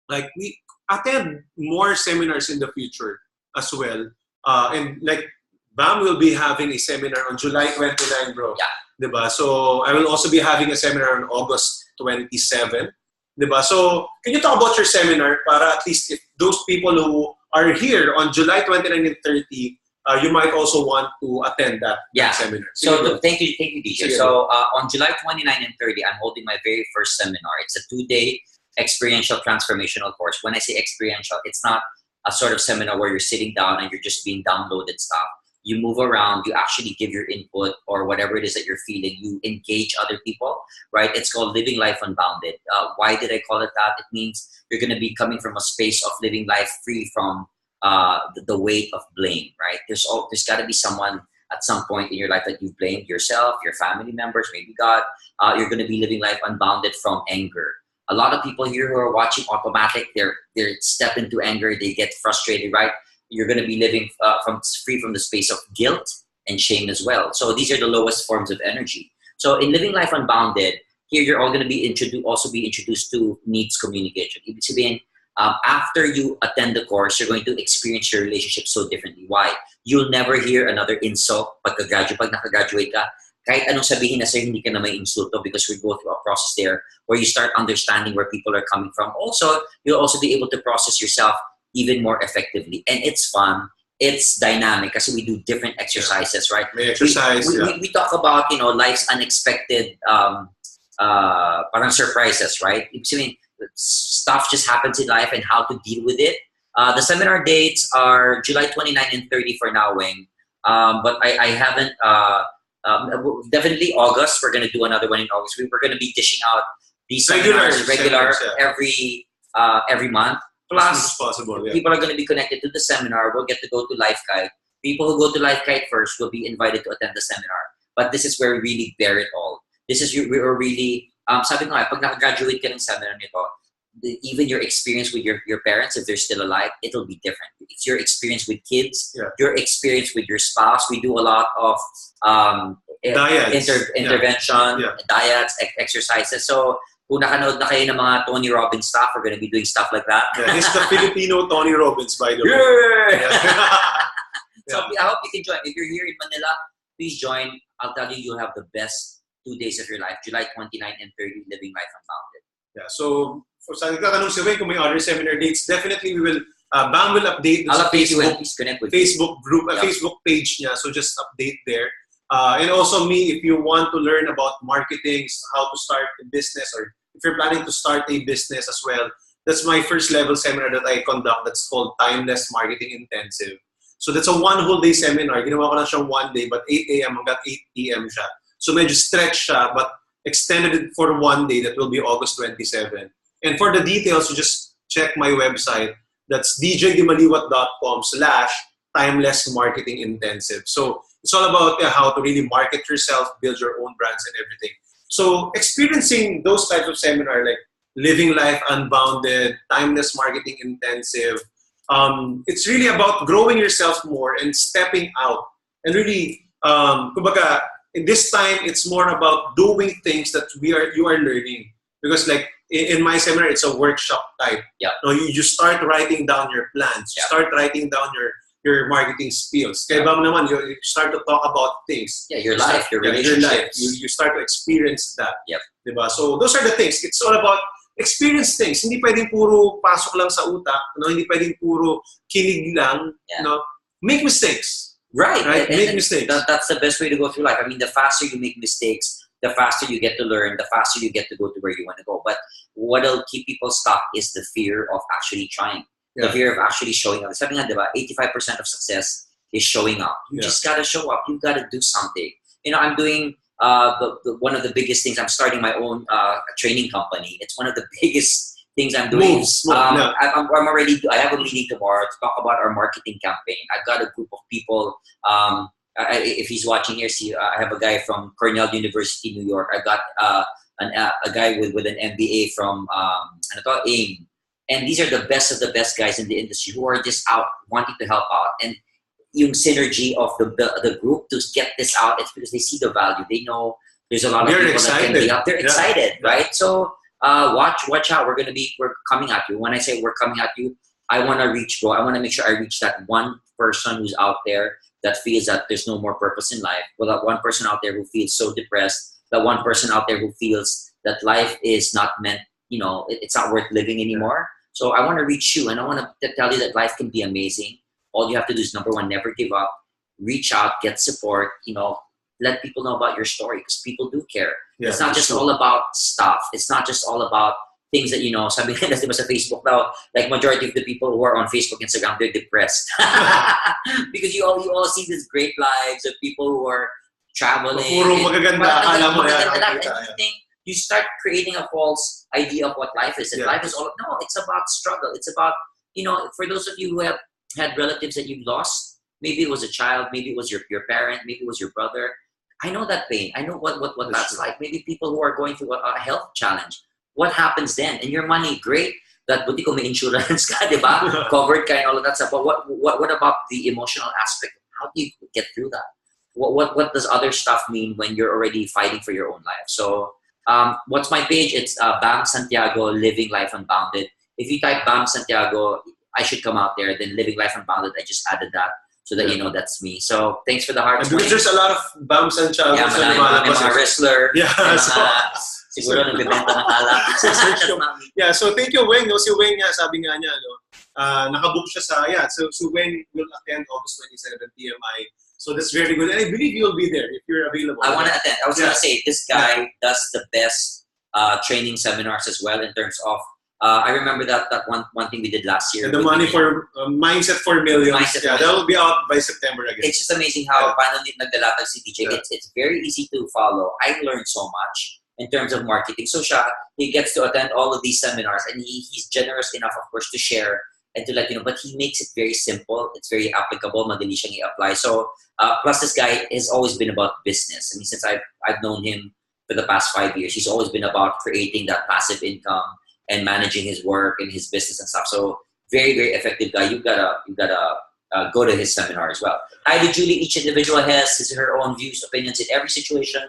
like we attend more seminars in the future as well. And like Bam will be having a seminar on July 29, bro. Yeah. Diba? So I will also be having a seminar on August 27. Diba? So can you talk about your seminar para at least if those people who are here on July 29 and 30, you might also want to attend that seminar. So thank you, DJ. So on July 29 and 30, I'm holding my very first seminar. It's a 2-day experiential transformational course. When I say experiential, it's not a sort of seminar where you're sitting down and you're just being downloaded stuff. You move around, you actually give your input or whatever it is that you're feeling. You engage other people, right? It's called Living Life Unbounded. Why did I call it that? It means you're going to be coming from a space of living life free from the weight of blame, right? There's got to be someone at some point in your life that you've blamed yourself, your family members, maybe God. You're going to be living life unbounded from anger. A lot of people here who are watching automatic, they're step into anger, they get frustrated, right? You're going to be living free from the space of guilt and shame as well. So these are the lowest forms of energy. So in Living Life Unbounded, here you're all going to be introduced to needs communication. Ibig sabihin, after you attend the course, you're going to experience your relationship so differently. Why? You'll never hear another insult pag nakagraduate ka. Kahit anong sabihin na sa'yo, hindi ka na may insulto because we go through a process there where you start understanding where people are coming from. Also, you'll also be able to process yourself even more effectively. And it's fun. It's dynamic kasi we do different exercises, right? We talk about, life's unexpected parang surprises, right? I mean, stuff just happens in life and how to deal with it. The seminar dates are July 29 and 30 for now, Wing. But I haven't... definitely August. We're going to do another one in August. We're going to be dishing out these seminars regular every month. Plus, people are going to be connected to the seminar. We'll get to go to Life Kite. People who go to Life Kite first will be invited to attend the seminar. But this is where we really bear it all. This is we are really sabi ko nga, pag nakagraduate ka ng seminar nito, even your experience with your parents, if they're still alive, it'll be different. It's your experience with kids, your experience with your spouse. We do a lot of intervention, diets, exercises. So, kung nakanood na kayo ng mga Tony Robbins stuff, we're going to be doing stuff like that. Yeah, he's the Filipino Tony Robbins, by the way. So, I hope you can join. If you're here in Manila, please join. I'll tell you, you'll have the best 2 days of your life, July 29 and 30, Living Life Unbounded. Yeah, so for sa nagtatanong si Wayne kung may other seminar dates, definitely we will, Bam will update I'll update you when please connect with Facebook group, Facebook page niya, so just update there. And also me, if you want to learn about marketing, how to start a business, or if you're planning to start a business as well, that's my first level seminar that I conduct that's called Timeless Marketing Intensive. So that's a 1 whole day seminar. Ginawa ko lang siyang 1 day, but 8 a.m. hanggang 8 p.m. siya. So medyo stretch siya, but extended it for 1 day. That will be August 27. And for the details, you just check my website. That's djdimaliuat.com/timelessmarketingintensive. So it's all about how to really market yourself, build your own brands and everything. So experiencing those types of seminar like Living Life Unbounded, Timeless Marketing Intensive, it's really about growing yourself more and stepping out. And really, kumbaga, in this time, it's more about doing things that you are learning. Because like in my seminar, it's a workshop type. Yeah. You start writing down your plans. You start writing down your marketing skills. Kaya Bam naman, you start to talk about things. Yeah, your life, your relationships. You start to experience that. Yep. Diba? So those are the things. It's all about experience things. Hindi pwedeng puro pasok lang sa utak. Hindi pwedeng puro kinig lang. Make mistakes. Right. Make mistakes. That's the best way to go through life. I mean, the faster you make mistakes, the faster you get to learn, the faster you get to go to where you want to go. But what'll keep people stuck is the fear of actually trying. The fear of actually showing up. Sabi nga, diba, 85% of success is showing up. You just gotta show up. You gotta do something. I'm doing one of the biggest things. I'm starting my own training company. It's one of the biggest things I'm doing. I have a meeting tomorrow to talk about our marketing campaign. I've got a group of people. If he's watching here, see, I have a guy from Cornell University, New York. I've got a guy with an MBA from AIM. And these are the best of the best guys in the industry who are just out wanting to help out. And yung synergy of the group to get this out, it's because they see the value. They know there's a lot of people that can be out. They're excited, right? So watch out. We're coming at you. When I say we're coming at you, I want to reach, bro. I want to make sure I reach that one person who's out there that feels that there's no more purpose in life. Well, that one person out there who feels so depressed. That one person out there who feels that life is not meant, it's not worth living anymore. So I want to reach you, and I want to tell you that life can be amazing. All you have to do is, number one, never give up. Reach out, get support, let people know about your story because people do care. Yeah, it's not just all about stuff. It's not just all about things that, sabi nga diba sa Facebook now, like majority of the people who are on Facebook, Instagram, they're depressed. Because you all see these great lives of people who are traveling. Puro magaganda, akala mo you start creating a false idea of what life is. And life is all, no, it's about struggle. It's about, for those of you who have had relatives that you've lost, maybe it was a child, maybe it was your parent, maybe it was your brother. I know that pain. I know what that's like. Maybe people who are going through a health challenge. What happens then? And your money, great. That buti ko may insurance ka, di ba? Covered ka and all of that stuff. But what about the emotional aspect? How do you get through that? what does other stuff mean when you're already fighting for your own life? So what's my page? It's Bam Santiago, Living Life Unbounded. If you type Bam Santiago, I should come out there. Then Living Life Unbounded, I just added that so that you know that's me. So thanks for the hearts. Because there's a lot of Bam Santiago. Yeah, may mga wrestler. Yeah, siguro nagbebenta ng alak. Yeah, so thank you, Weng. No, si Weng nga, sabi nga niya, no, nakabook siya sa, so Weng will attend August 27 TMI. So that's very good. And I believe you'll be there if you're available. I want to attend. I was going to say, this guy does the best training seminars as well in terms of, I remember that one thing we did last year. And the money for Mindset for Millions. That will be out by September again. It's just amazing how paano nagdalatag si DJ. It's very easy to follow. I learned so much in terms of marketing. So he gets to attend all of these seminars, and he's generous enough, of course, to share and to let you know. But he makes it very simple. It's very applicable. Madali siyang i-apply. So plus this guy has always been about business. I mean, since I've known him for the past 5 years, he's always been about creating that passive income and managing his work and his business and stuff. So very, very effective guy. You gotta go to his seminar as well. Hi to Julie. Each individual has her own views, opinions in every situation.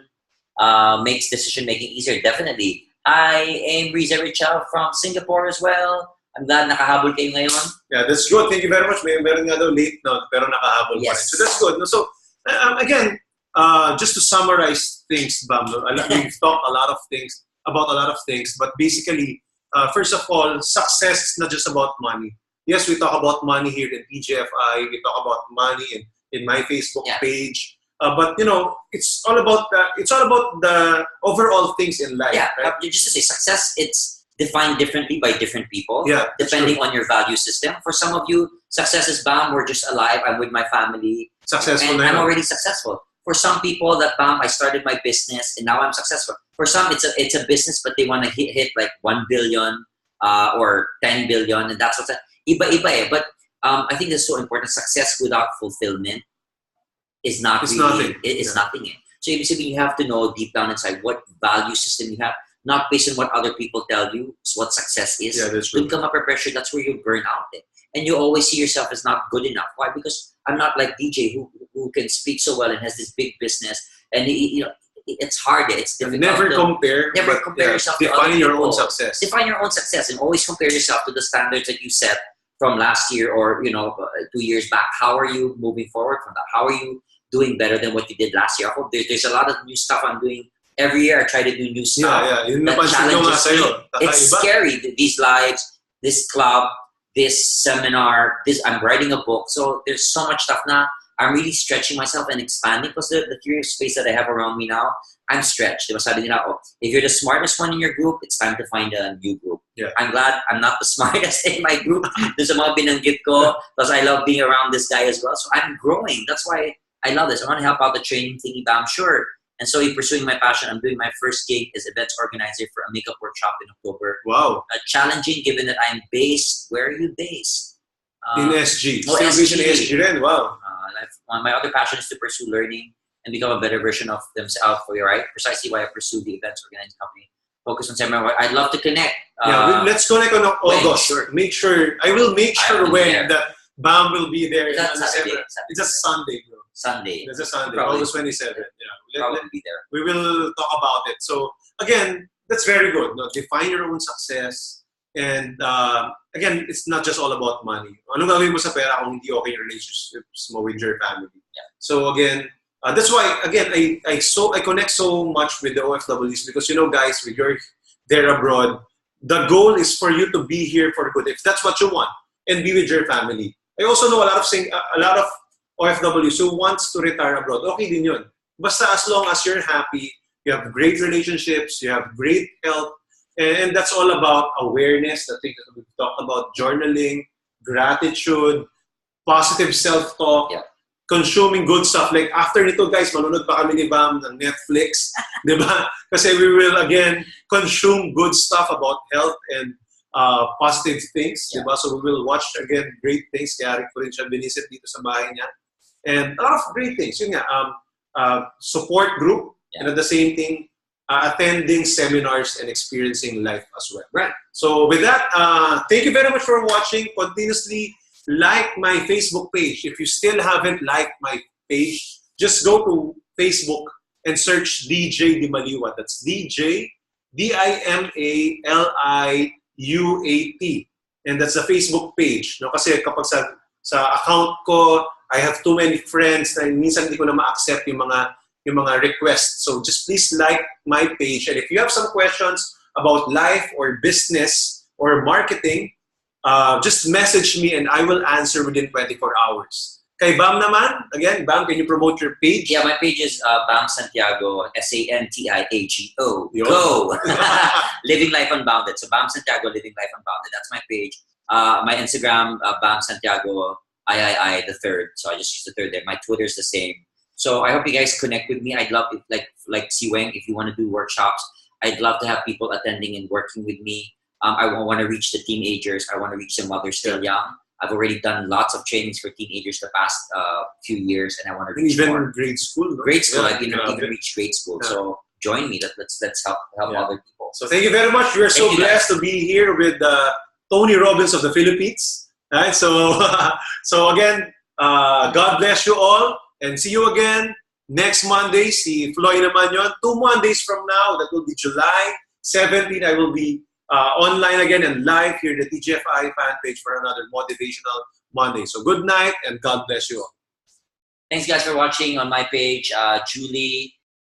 Makes decision making easier. Definitely. I am Riza Richel from Singapore as well. I'm glad nakahabol kayo ngayon. Yeah, that's good. Thank you very much. Meron nga daw late no, pero nakahabol pa rin. So that's good. So again, just to summarize things, Bam, we've talked about a lot of things, but basically, first of all, success is not just about money. Yes, we talk about money here in PGFI. We talk about money in my Facebook page. But you know, it's all about the overall things in life. Yeah, right? Just to say, success it's defined differently by different people. Yeah, depending on your value system. For some of you, success is bam, we're just alive. I'm with my family. Successful. And I'm already successful. For some people, that bam, I started my business and now I'm successful. For some, it's a business, but they want to hit like 1 billion or 10 billion, and that's what's iba eh. But I think it's so important. Success without fulfillment is not it's really, nothing. It's nothing. So you have to know deep down inside what value system you have, not based on what other people tell you what success is. Yeah, that's true. Don't come up with pressure. That's where you burn out. And you always see yourself as not good enough. Why? Because I'm not like DJ who can speak so well and has this big business. And it's hard. It's difficult. Never compare yourself to other people. Define your own success. Define your own success and always compare yourself to the standards that you set from last year or 2 years back. How are you moving forward from that? How are you doing better than what you did last year? I hope there's a lot of new stuff I'm doing. Every year I try to do new stuff. That challenges me. It's scary, these lives, this club, this seminar, I'm writing a book. So there's so much stuff now. I'm really stretching myself and expanding because the curious space that I have around me now, I'm stretched. Sabi nila, if you're the smartest one in your group, it's time to find a new group. Yeah. I'm glad I'm not the smartest in my group. There's a mga binanggit ko because I love being around this guy as well. So I'm growing. That's why I love this. I want to help out the training thingy, but I'm sure. And so in pursuing my passion, I'm doing my first gig as events organizer for a makeup workshop in October. Wow. Challenging given that I'm based. Where are you based? In SG. Oh, SG. Rin. Wow. My other passion is to pursue learning and become a better version of themselves. Right? Precisely why I pursue the events organizing company. Focus on seminar. I'd love to connect. Let's connect on August. Sure. I will make sure when that Bam will be there. Saturday. It's a Sunday, bro. Sunday. It's a Sunday. Probably, August 27th. Yeah. Probably be there. We will talk about it. So again, that's very good. No? Define your own success. And again, it's not just all about money. Anong gagawin mo sa pera kung hindi okay yung relationships mo with your family? Yeah. So again, that's why again I connect so much with the OFWs because guys, when you're there abroad, the goal is for you to be here for good if that's what you want and be with your family. I also know a lot of OFWs who wants to retire abroad. Okay din yun. Basta as long as you're happy, you have great relationships, you have great health, and that's all about awareness. I think we've talked about journaling, gratitude, positive self-talk, consuming good stuff. Like after nito, guys, manunod pa kami ni Bam ng Netflix, di ba? Kasi we will again consume good stuff about health and positive things, di ba? So we will watch again great things. Kaya ko rin siya binisit dito sa bahay niya. And a lot of great things. Yun nga, support group, and at the same thing, attending seminars and experiencing life as well. Right. So with that, thank you very much for watching. Continuously like my Facebook page. If you still haven't liked my page, just go to Facebook and search DJ Dimaliuat. That's DJ Dimaliuat. And that's the Facebook page. No, kasi kapag sa account ko, I have too many friends na minsan hindi ko na ma-accept yung mga requests. So just please like my page. And if you have some questions about life or business or marketing, just message me and I will answer within 24 hours. Kay Bam naman, again, Bam, can you promote your page? Yeah, my page is Bam Santiago, Santiago. Go! Living Life Unbounded. So Bam Santiago, Living Life Unbounded. That's my page. My Instagram, Bam Santiago, the third. So I just use the third there. My Twitter's the same. So I hope you guys connect with me. I'd love it, like Siweng, if you want to do workshops, I'd love to have people attending and working with me. I want to reach the teenagers. I want to reach the mothers still young. I've already done lots of trainings for teenagers the past few years, and I want to reach even more. Grade school. No? Grade school, I've even reached grade school. Yeah. So join me. Let's help other people. So thank you very much. We are so blessed to be here with Tony Robbins of the Philippines. Right? So again, God bless you all, and see you again next Monday. Si Floy naman yon. 2 Mondays from now, that will be July 17. I will be online again and live here in the TGFI fan page for another Motivational Monday. So good night and God bless you all. Thanks guys for watching on my page. Julie,